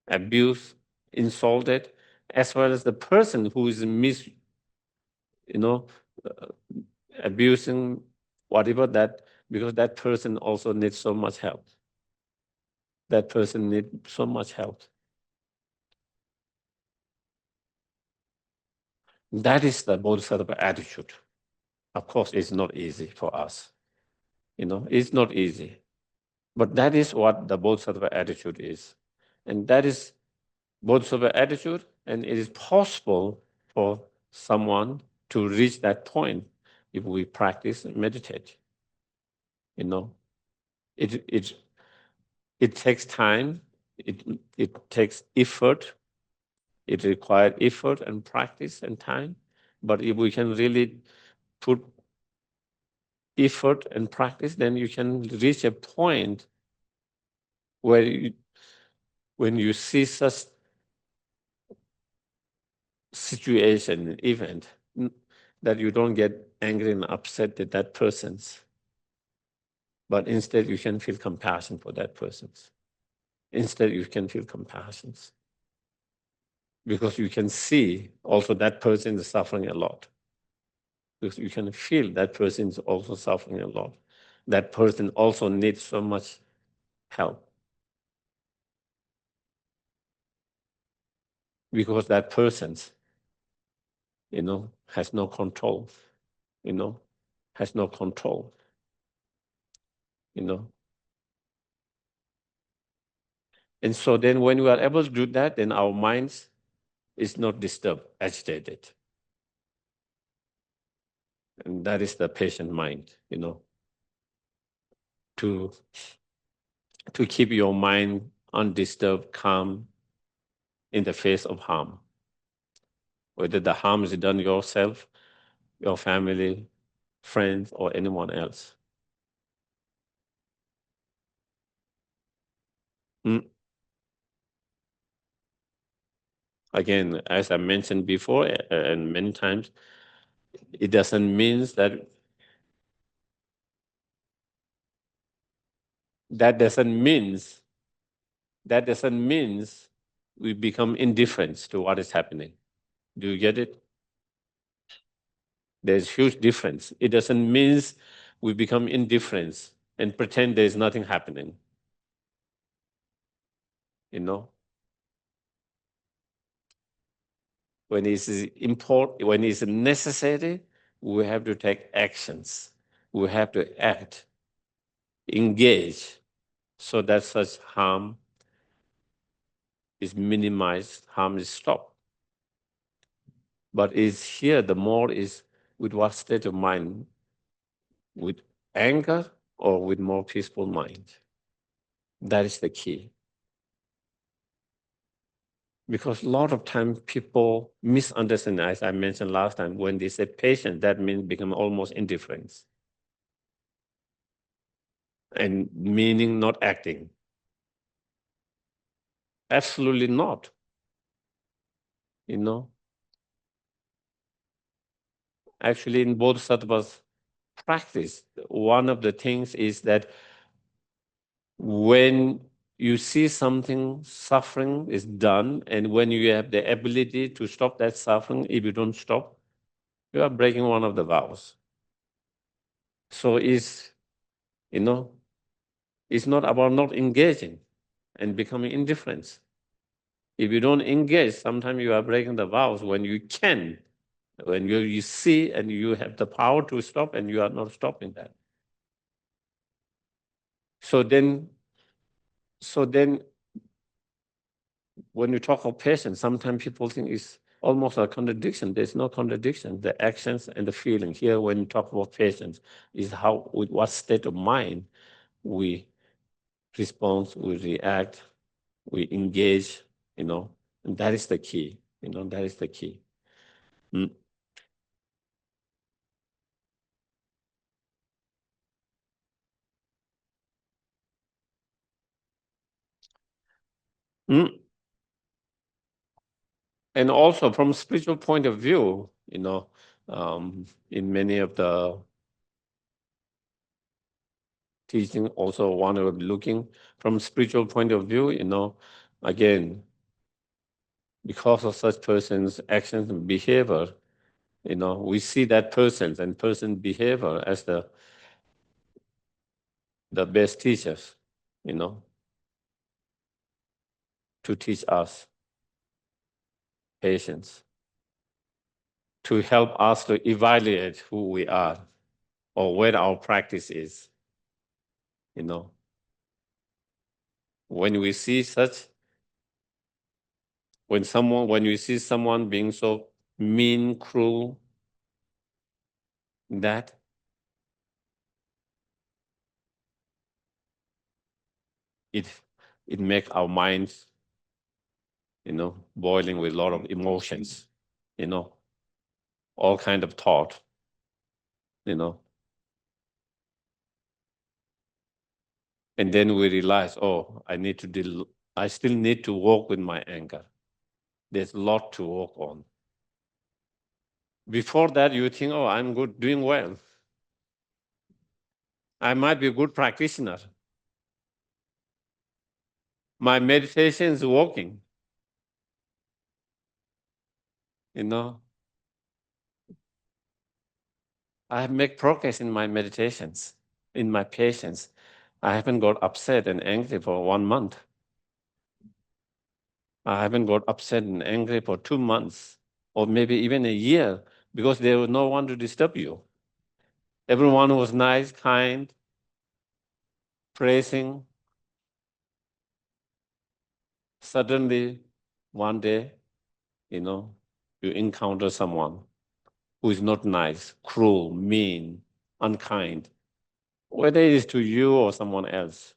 abused, insulted, as well as the person who is abusing whatever that, because that person also needs so much help. That person needs so much help. That is the bodhisattva attitude. Of course, it's not easy for us. It's not easy. But that is what the bodhisattva attitude is. And that is bodhisattva attitude, and it is possible for someone to reach that point if we practice and meditate. It takes time, it takes effort, it requires effort and practice and time. But if we can really put effort and practice, then you can reach a point where when you see such situation, event, that you don't get angry and upset at that person's, but instead you can feel compassion for that person's. Instead you can feel compassion because you can see also that person is suffering a lot. Because you can feel that person is also suffering a lot. That person also needs so much help. Because that person's, has no control, has no control, And so then when we are able to do that, then our minds is not disturbed, agitated. And that is the patient mind, to keep your mind undisturbed, calm in the face of harm. Whether the harm is done yourself, your family, friends, or anyone else. Again, as I mentioned before, and many times, it doesn't mean that doesn't mean we become indifferent to what is happening. Do you get it? There's huge difference. It doesn't mean we become indifferent and pretend there's nothing happening. When it's important, when it's necessary, we have to take actions. We have to act, engage, so that such harm is minimized, harm is stopped. But is here, the more is with what state of mind? With anger or with more peaceful mind? That is the key. Because a lot of times people misunderstand, as I mentioned last time, when they say patient, that means become almost indifference. And meaning not acting. Absolutely not. Actually, in Bodhisattva's practice, one of the things is that when you see something, suffering is done, and when you have the ability to stop that suffering, if you don't stop, you are breaking one of the vows. So it's not about not engaging and becoming indifferent. If you don't engage, sometimes you are breaking the vows when you can, when you see and you have the power to stop and you are not stopping that. So then when you talk of patience, sometimes people think it's almost a contradiction. There's no contradiction. The actions and the feeling here, when you talk about patience, is how, with what state of mind we respond, we react, we engage, and that is the key. That is the key. And also from spiritual point of view, in many of the teaching, also one of looking from spiritual point of view, again, because of such person's actions and behavior, we see that person's behavior as the best teachers, to teach us patience, to help us to evaluate who we are or where our practice is. When we see when you see someone being so mean, cruel, that it makes our minds, boiling with a lot of emotions, all kind of thought, And then we realize, oh, I need to I still need to work with my anger. There's a lot to work on. Before that, you think, oh, I'm good, doing well. I might be a good practitioner. My meditation is working. I have made progress in my meditations, in my patience. I haven't got upset and angry for 1 month. I haven't got upset and angry for 2 months, or maybe even a year, because there was no one to disturb you. Everyone was nice, kind, praising. Suddenly, one day, you encounter someone who is not nice, cruel, mean, unkind, whether it is to you or someone else.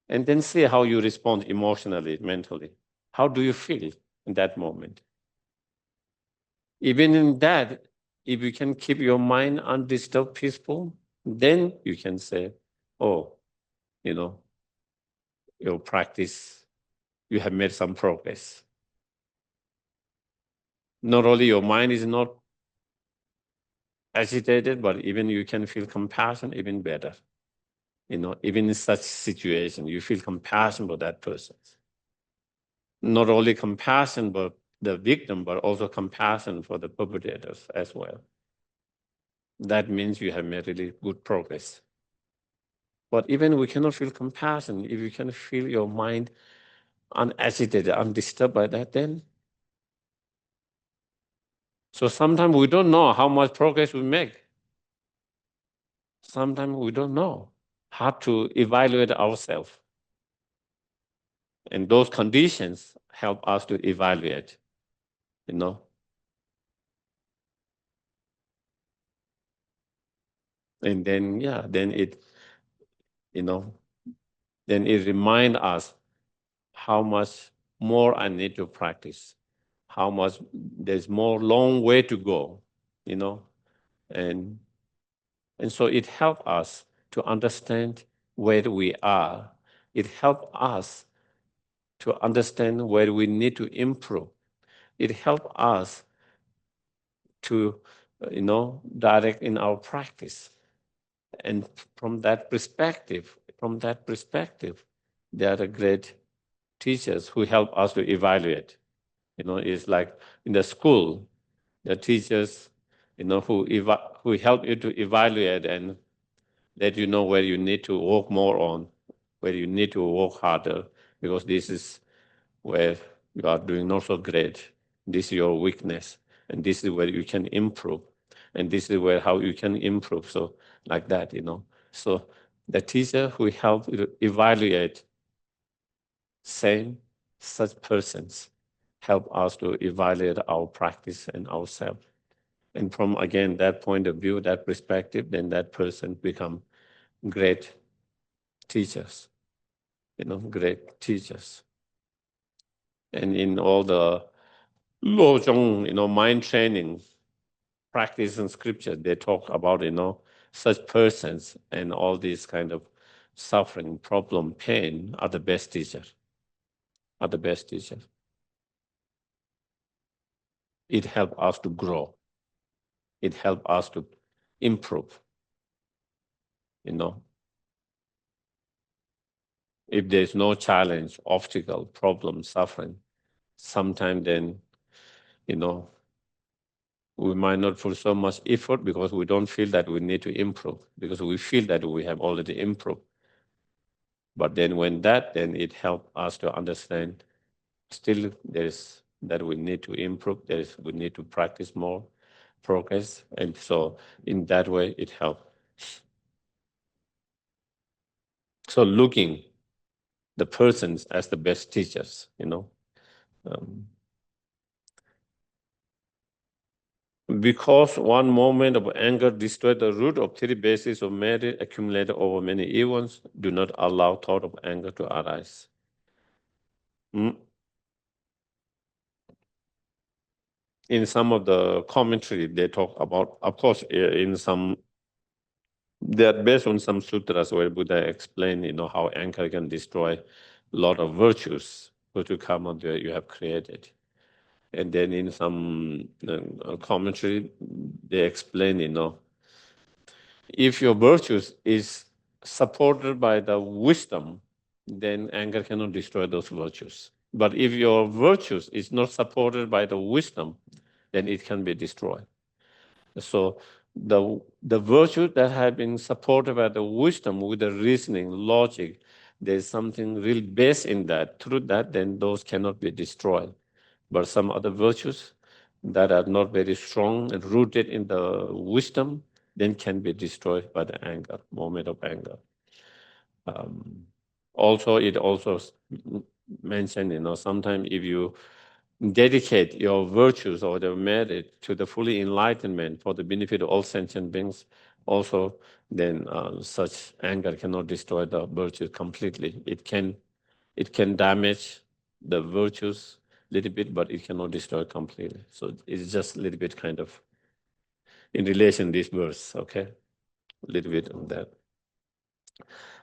And then see how you respond emotionally, mentally. How do you feel in that moment? Even in that, if you can keep your mind undisturbed, peaceful, then you can say, oh, your practice, you have made some progress. Not only your mind is not agitated, but even you can feel compassion even better. Even in such situation, you feel compassion for that person. Not only compassion for the victim, but also compassion for the perpetrators as well. That means you have made really good progress. But even we cannot feel compassion, if you can feel your mind unagitated, undisturbed by that, then. So sometimes we don't know how much progress we make. Sometimes we don't know how to evaluate ourselves. And those conditions help us to evaluate, And then, then it reminds us how much more I need to practice, how much there's more long way to go, and so it helps us to understand where we are. It helps us to understand where we need to improve. It helps us to, direct in our practice. And from that perspective, they are the great teachers who help us to evaluate. It's like in the school, the teachers, who help you to evaluate and let you know where you need to work more on, where you need to work harder, because this is where you are doing not so great. This is your weakness, and this is where you can improve, and this is where how you can improve. So like that, So the teacher who help evaluate same such persons help us to evaluate our practice and ourselves. And from, again, that point of view, that perspective, then that person become great teachers, great teachers. And in all the Lojong, mind training, practice and scripture, they talk about, such persons and all these kind of suffering, problem, pain are the best teachers, It helps us to grow. It helps us to improve, If there's no challenge, obstacle, problem, suffering, sometimes then, we might not put so much effort because we don't feel that we need to improve, because we feel that we have already improved. But then then it helps us to understand still there's that we need to improve, we need to practice more, progress. And so in that way, it helps. So looking the persons as the best teachers, because one moment of anger destroyed the root of 3 bases of merit accumulated over many eons, do not allow thought of anger to arise. In some of the commentary, they talk about, of course, they are based on some sutras where Buddha explained, how anger can destroy lot of virtues to come out there you have created. And then in some commentary, they explain, if your virtues is supported by the wisdom, then anger cannot destroy those virtues. But if your virtues is not supported by the wisdom, then it can be destroyed. So the virtue that have been supported by the wisdom with the reasoning, logic, there's something real base in that. Through that, then those cannot be destroyed. But some other virtues that are not very strong and rooted in the wisdom, then can be destroyed by the anger, moment of anger. Also, it also mentioned, sometimes if you dedicate your virtues or the merit to the fully enlightenment for the benefit of all sentient beings, also then such anger cannot destroy the virtues completely. It can damage the virtues a little bit, but it cannot destroy completely. So it's just a little bit kind of in relation this verse, okay? A little bit on that.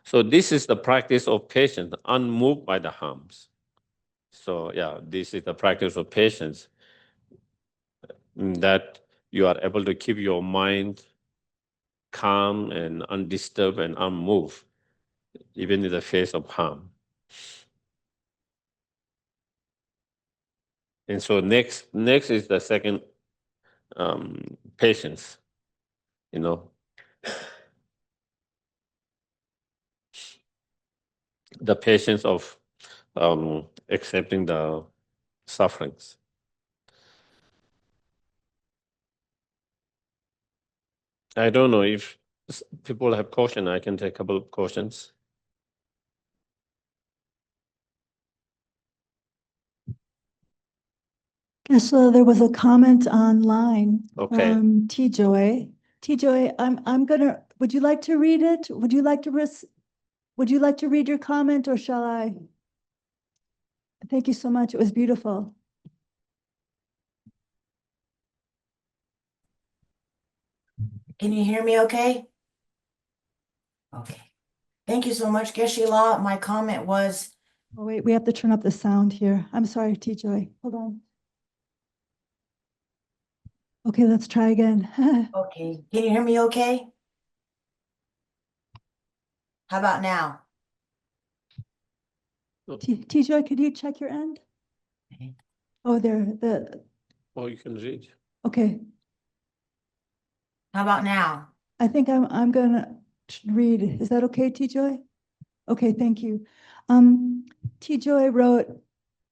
So this is the practice of patience, unmoved by the harms. So yeah, this is the practice of patience, that you are able to keep your mind calm and undisturbed and unmoved, even in the face of harm. And so next is the second patience, the patience of accepting the sufferings. I don't know if people have questions. I can take a couple of questions. So there was a comment online Okay. from T Joy. T Joy, I'm gonna. Would you like to read it? Would you like to read your comment, or shall I? Thank you so much. It was beautiful. Can you hear me okay? Okay. Thank you so much, Geshe La. My comment was, Oh, wait, we have to turn up the sound here. I'm sorry, T Joy. Hold on. Okay, let's try again. okay, can you hear me okay? How about now? T Joy, could you check your end? Okay. Oh, there. Oh, you can read. Okay. How about now? I think I'm gonna read. Is that okay, T Joy? Okay, thank you. T Joy wrote,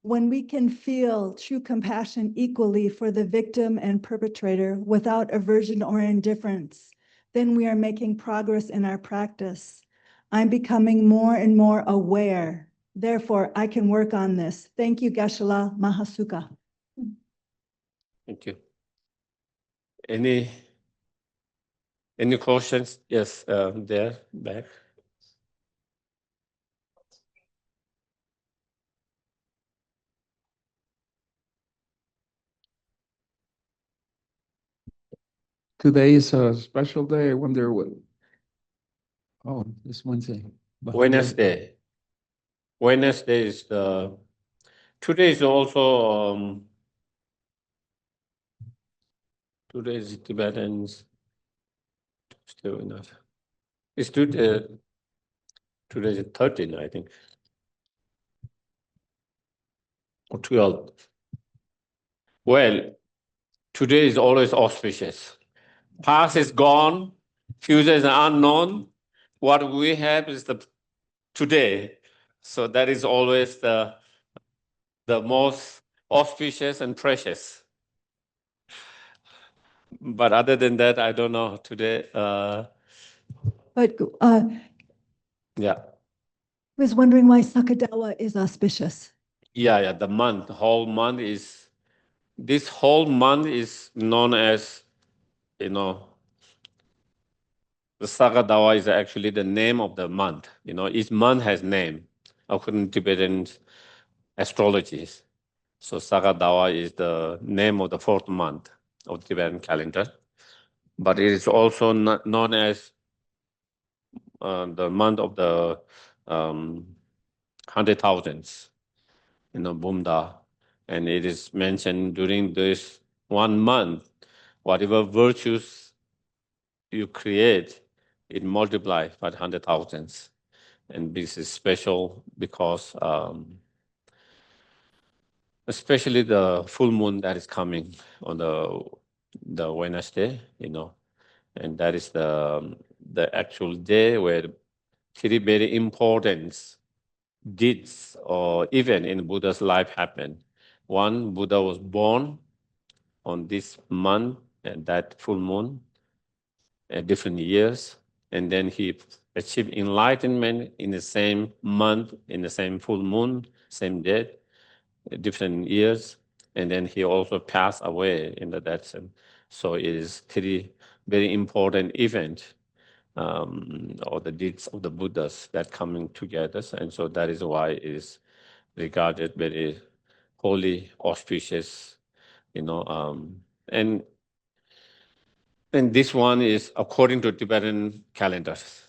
when we can feel true compassion equally for the victim and perpetrator without aversion or indifference, then we are making progress in our practice. I'm becoming more and more aware. Therefore, I can work on this. Thank you, Geshe-la Mahasuka. Thank you. Any questions? Yes, there, back. Today is a special day. I wonder what. Oh, this Wednesday. Wednesday. Wednesday is today is also today is Tibetans. Still not. It's today is 13, I think. Or 12. Well, today is always auspicious. Past is gone, future is unknown. What we have is the today. So that is always the most auspicious and precious. But other than that, I don't know today. But Yeah. I was wondering why Sakadawa is auspicious. Yeah. The whole month is, this whole month is known as, the Sagadawa is actually the name of the month. Each month has name according to Tibetan astrologies. So Sagadawa is the name of the fourth month of the Tibetan calendar. But it is also known as the month of the hundred thousands, Buddha. And it is mentioned during this 1 month, whatever virtues you create, it multiplies by hundred thousands. And this is special because especially the full moon that is coming on the Wednesday, and that is the actual day where three very important deeds or event in Buddha's life happened. One, Buddha was born on this month and that full moon at different years, and then he achieved enlightenment in the same month, in the same full moon, same day, different years, and then he also passed away in the death. So it is three very important events or the deeds of the Buddhas that coming together, and so that is why it is regarded very holy, auspicious, and this one is according to Tibetan calendars,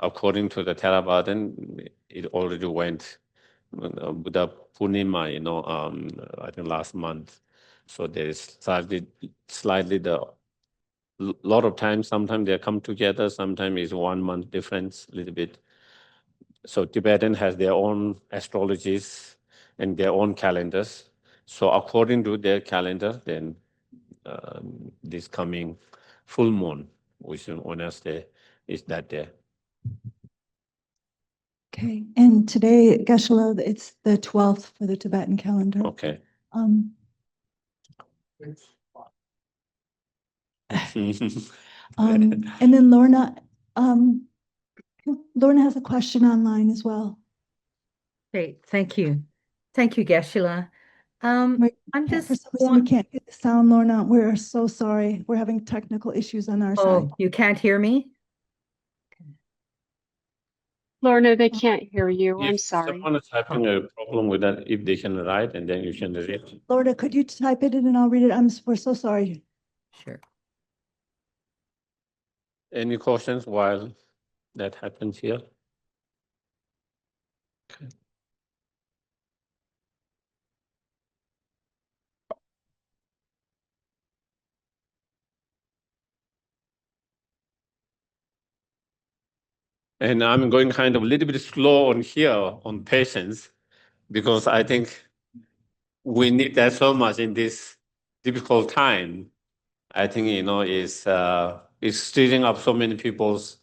according to the Theravada, it already went Buddha Purnima, I think last month. So there is slightly the lot of times, sometimes they come together, sometimes it's 1 month difference, a little bit. So Tibetan has their own astrologies and their own calendars. So according to their calendar, then this coming full moon, which is Wednesday, is that day. Okay, and today, Geshe-la, it's the 12th for the Tibetan calendar. Okay. Um, and then Lorna has a question online as well. Great, thank you. Thank you, Geshe-la. Wait, I'm for just some reason we can't get the sound, Lorna. We're so sorry. We're having technical issues on our side. Oh, you can't hear me? Lorna, they can't hear you. I'm If sorry. someone is having a problem with that, if they can write and then you can read. Lorna, could you type it in and I'll read it? We're so sorry. Sure. Any questions while that happens here? Okay. And I'm going kind of a little bit slow on here on patience because I think we need that so much in this difficult time. I think, it's stirring up so many people's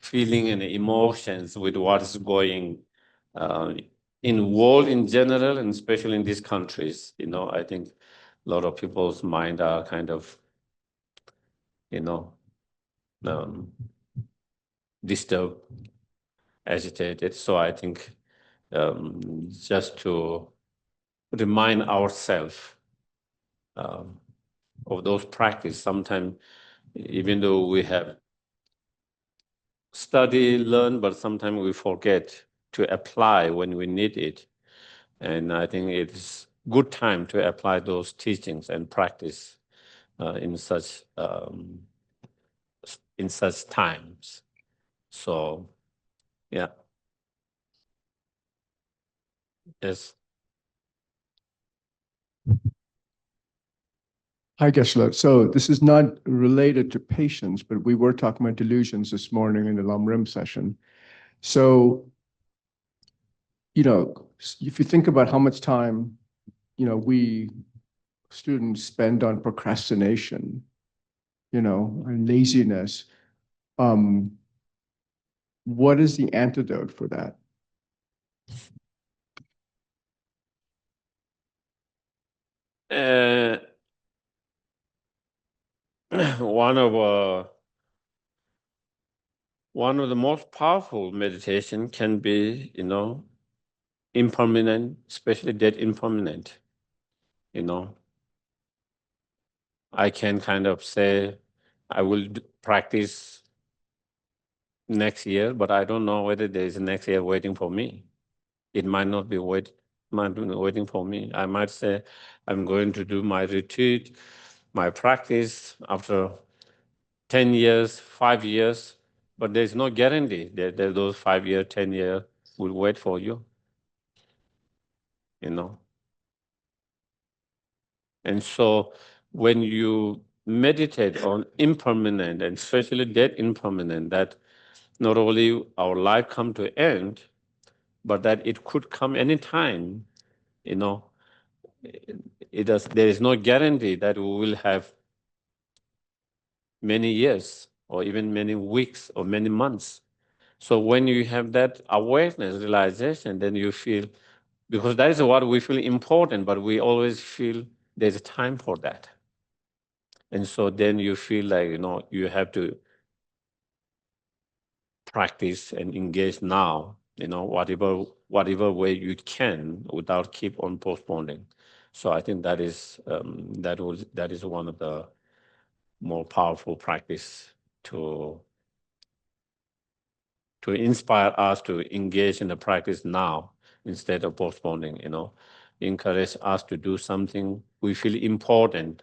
feeling and emotions with what is going in world in general, and especially in these countries. I think a lot of people's mind are kind of, disturbed, agitated. So I think just to remind ourselves of those practice. Sometimes, even though we have study, learn, but sometimes we forget to apply when we need it. And I think it's good time to apply those teachings and practice in such times. So, yeah. Yes. Hi, Geshe-la. So this is not related to patience, but we were talking about delusions this morning in the Lamrim session. So, if you think about how much time, we students spend on procrastination, and laziness, what is the antidote for that? One of the most powerful meditation can be, impermanent, especially that impermanent. I can kind of say I will practice next year, but I don't know whether there is a next year waiting for me. It might not be waiting for me. I might say I'm going to do my retreat, my practice after 10 years, 5 years, but there's no guarantee that those 5 year, 10 year will wait for you, you know. And so when you meditate on impermanent, and especially that impermanent, that not only our life come to end, but that it could come anytime, you know, there is no guarantee that we will have many years or even many weeks or many months. So when you have that awareness, realization, then you feel, because that is what we feel important, but we always feel there's a time for that. And so then you feel like, you know, you have to practice and engage now, you know, whatever way you can without keep on postponing. So I think that is that is one of the more powerful practice to inspire us to engage in the practice now instead of postponing, you know, encourage us to do something we feel important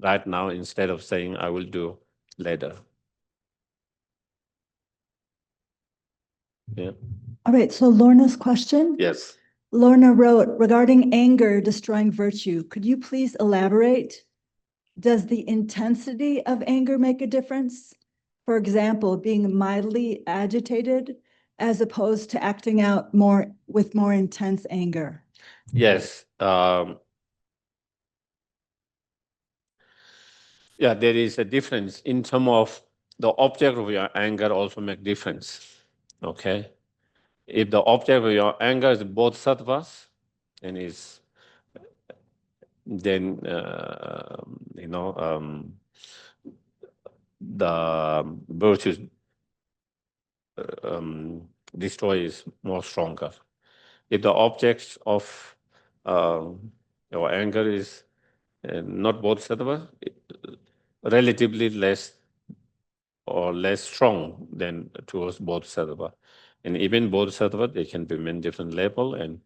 right now instead of saying I will do later. Yeah. All right, so Lorna's question. Yes. Lorna wrote, regarding anger destroying virtue, could you please elaborate? Does the intensity of anger make a difference? For example, being mildly agitated as opposed to acting out with more intense anger. Yes. Yeah, there is a difference in terms of the object of your anger also make difference. Okay. If the object of your anger is bodhisattvas, and is then the virtues destroy is more stronger. If the objects of your anger is not bodhisattva, relatively less or less strong than towards bodhisattva. And even bodhisattva, they can be many different level, and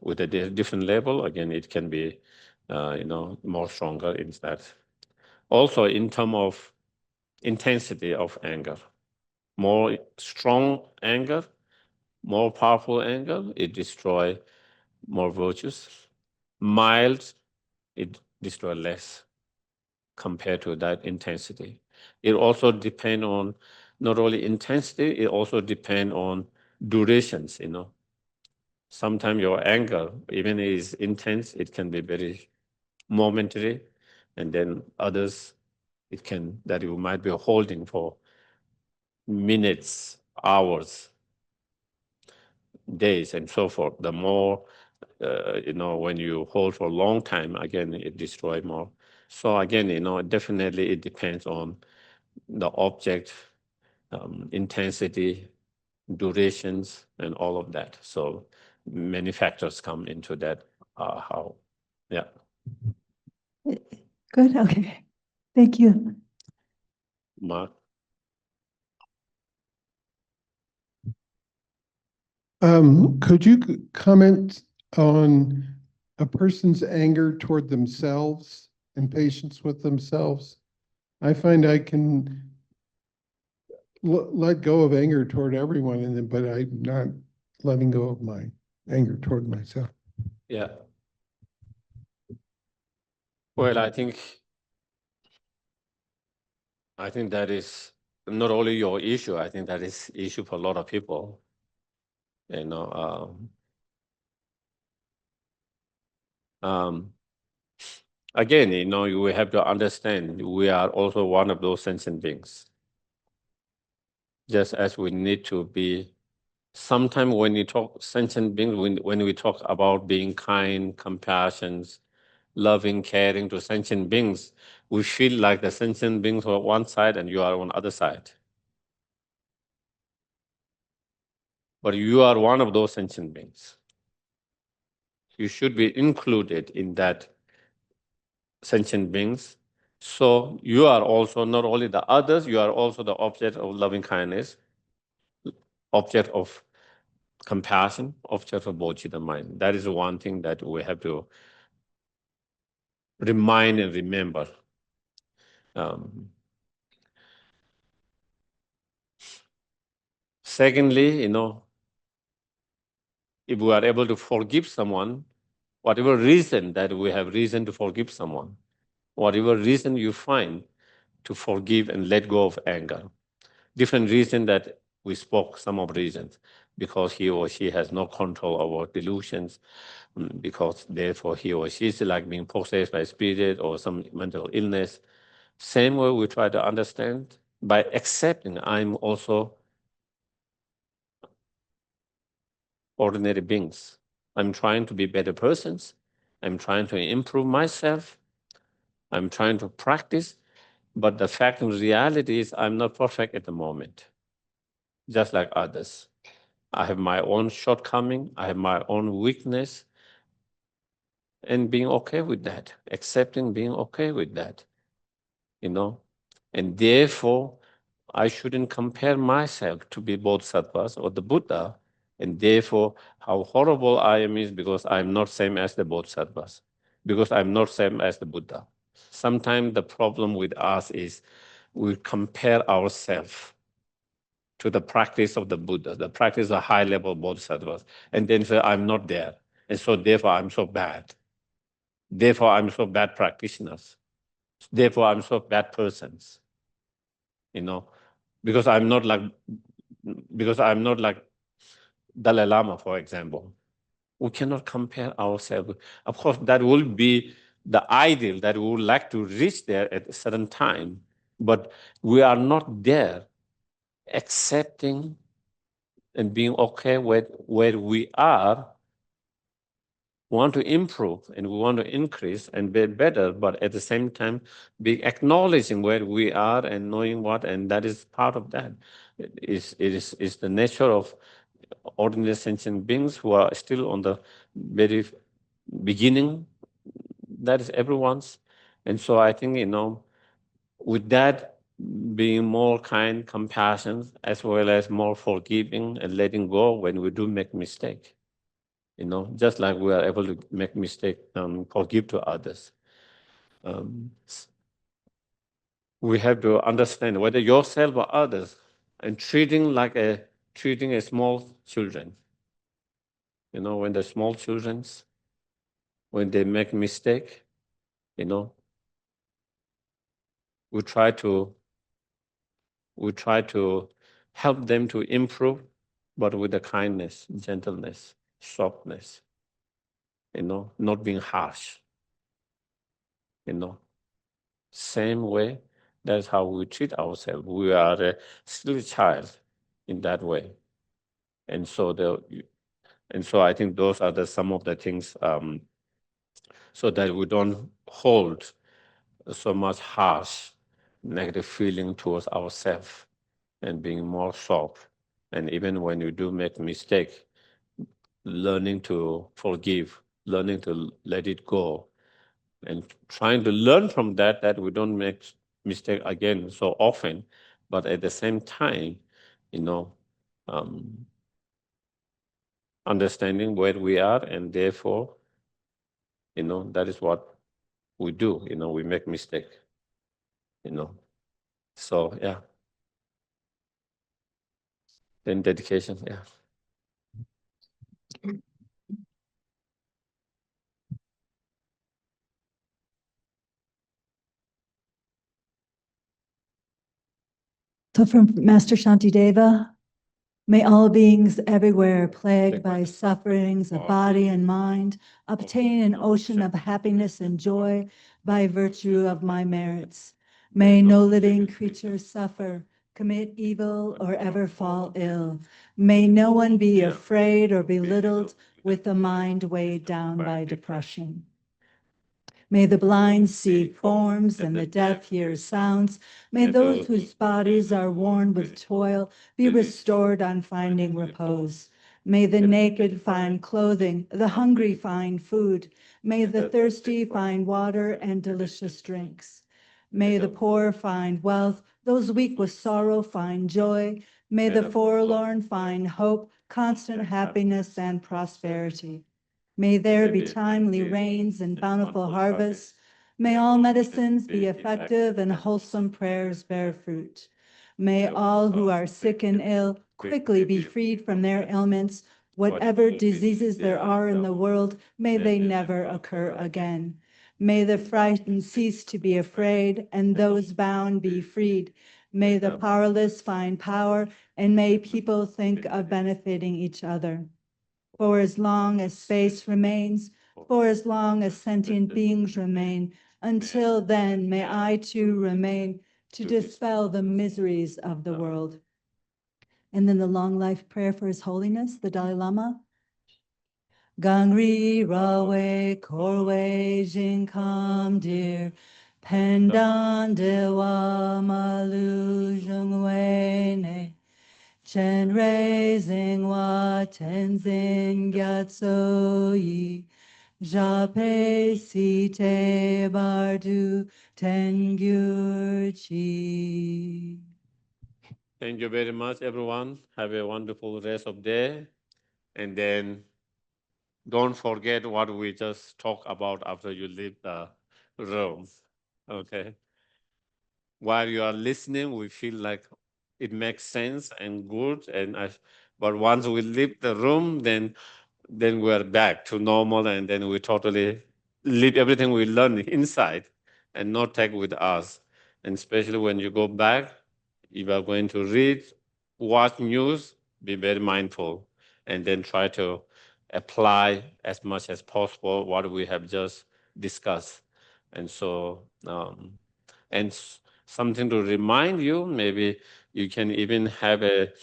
with a different level, again, it can be, more stronger in that. Also, in terms of intensity of anger, more strong anger, more powerful anger, it destroys more virtues. Mild, it destroys less compared to that intensity. It also depends on not only intensity, it also depends on durations, you know. Sometimes your anger, even is intense, it can be very momentary, and then others, it can, that you might be holding for minutes, hours, days, and so forth. The more, when you hold for a long time, again, it destroys more. So again, definitely it depends on the object, intensity, durations, and all of that. So many factors come into that. Yeah. Good, okay. Thank you. Mark? Could you comment on a person's anger toward themselves and patience with themselves? I find I can let go of anger toward everyone, but I'm not letting go of my anger toward myself. Yeah. Well, I think that is not only your issue. I think that is issue for a lot of people. Again, we have to understand we are also one of those sentient beings. Just as we need to be, sometimes when we talk sentient beings, when we talk about being kind, compassionate, loving, caring to sentient beings, we feel like the sentient beings are on one side and you are on the other side. But you are one of those sentient beings. You should be included in that sentient beings. So you are also not only the others, you are also the object of loving kindness, object of compassion, object of bodhicitta mind. That is one thing that we have to remind and remember. Secondly, if we are able to forgive someone, whatever reason that we have reason to forgive someone, whatever reason you find to forgive and let go of anger, different reason that we spoke, some of reasons, because he or she has no control over delusions, because therefore he or she is like being possessed by spirit or some mental illness. Same way we try to understand by accepting I'm also ordinary beings. I'm trying to be better persons. I'm trying to improve myself. I'm trying to practice. But the fact and reality is I'm not perfect at the moment, just like others. I have my own shortcoming. I have my own weakness. And being okay with that, accepting being okay with that, And therefore, I shouldn't compare myself to be bodhisattvas or the Buddha. And therefore, how horrible I am is because I'm not same as the bodhisattvas, because I'm not same as the Buddha. Sometimes the problem with us is we compare ourselves to the practice of the Buddha, the practice of high-level bodhisattvas, and then say, I'm not there. And so therefore, I'm so bad. Therefore, I'm so bad practitioners. Therefore, I'm so bad persons. Because I'm not like Dalai Lama, for example. We cannot compare ourselves. Of course, that will be the ideal that we would like to reach there at a certain time, but we are not there accepting and being okay with where we are. We want to improve and we want to increase and be better, but at the same time, be acknowledging where we are and knowing what, and that is part of that. It is the nature of ordinary sentient beings who are still on the very beginning. That is everyone's. And so I think, with that being more kind, compassion, as well as more forgiving and letting go when we do make mistake. Just like we are able to make mistake, forgive to others. We have to understand whether yourself or others, and treating a small children. When the small children, when they make mistake, we try to help them to improve, but with the kindness, gentleness, softness, not being harsh. Same way, that's how we treat ourselves. We are still a child in that way. And so I think those are some of the things, so that we don't hold so much harsh negative feeling towards ourselves, and being more soft. And even when you do make mistake, learning to forgive, learning to let it go, and trying to learn from that we don't make mistake again so often, but at the same time, understanding where we are, and therefore, that is what we do. We make mistake. So yeah. Then dedication, yeah. So from Master Shantideva, may all beings everywhere plagued by sufferings of body and mind obtain an ocean of happiness and joy by virtue of my merits. May no living creature suffer, commit evil, or ever fall ill. May no one be afraid or belittled with the mind weighed down by depression. May the blind see forms and the deaf hear sounds. May those whose bodies are worn with toil be restored on finding repose. May the naked find clothing, the hungry find food. May the thirsty find water and delicious drinks. May the poor find wealth, those weak with sorrow find joy. May the forlorn find hope, constant happiness, and prosperity. May there be timely rains and bountiful harvests. May all medicines be effective and wholesome prayers bear fruit. May all who are sick and ill quickly be freed from their ailments. Whatever diseases there are in the world, may they never occur again. May the frightened cease to be afraid, and those bound be freed. May the powerless find power, and may people think of benefiting each other. For as long as space remains, for as long as sentient beings remain, until then may I too remain to dispel the miseries of the world. And then the long life prayer for His Holiness, the Dalai Lama. Gangri rawe korwe jinkam dir pendan dewa malu jungwe ne chen raising wa tenzin gyatso yi jape si te bardu tengyur chi. Thank you very much, everyone. Have a wonderful rest of day. And then don't forget what we just talked about after you leave the room. Okay. While you are listening, we feel like it makes sense and good. But once we leave the room, then we're back to normal, and then we totally leave everything we learned inside and not take with us. And especially when you go back, if you are going to read, watch news, be very mindful, and then try to apply as much as possible what we have just discussed. And so, something to remind you, maybe you can even have a,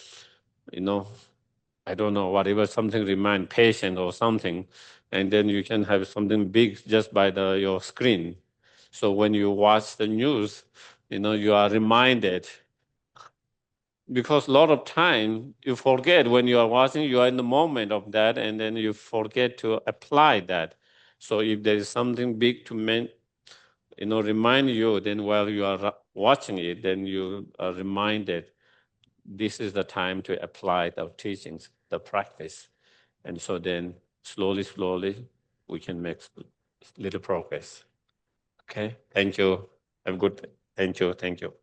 I don't know, whatever, something remind patient or something, and then you can have something big just by your screen. So when you watch the news, you are reminded, because a lot of time you forget when you are watching, you are in the moment of that, and then you forget to apply that. So if there is something big to remind you, then while you are watching it, then you are reminded this is the time to apply the teachings, the practice. And so then slowly, we can make little progress. Okay, thank you. Have a good day. Thank you.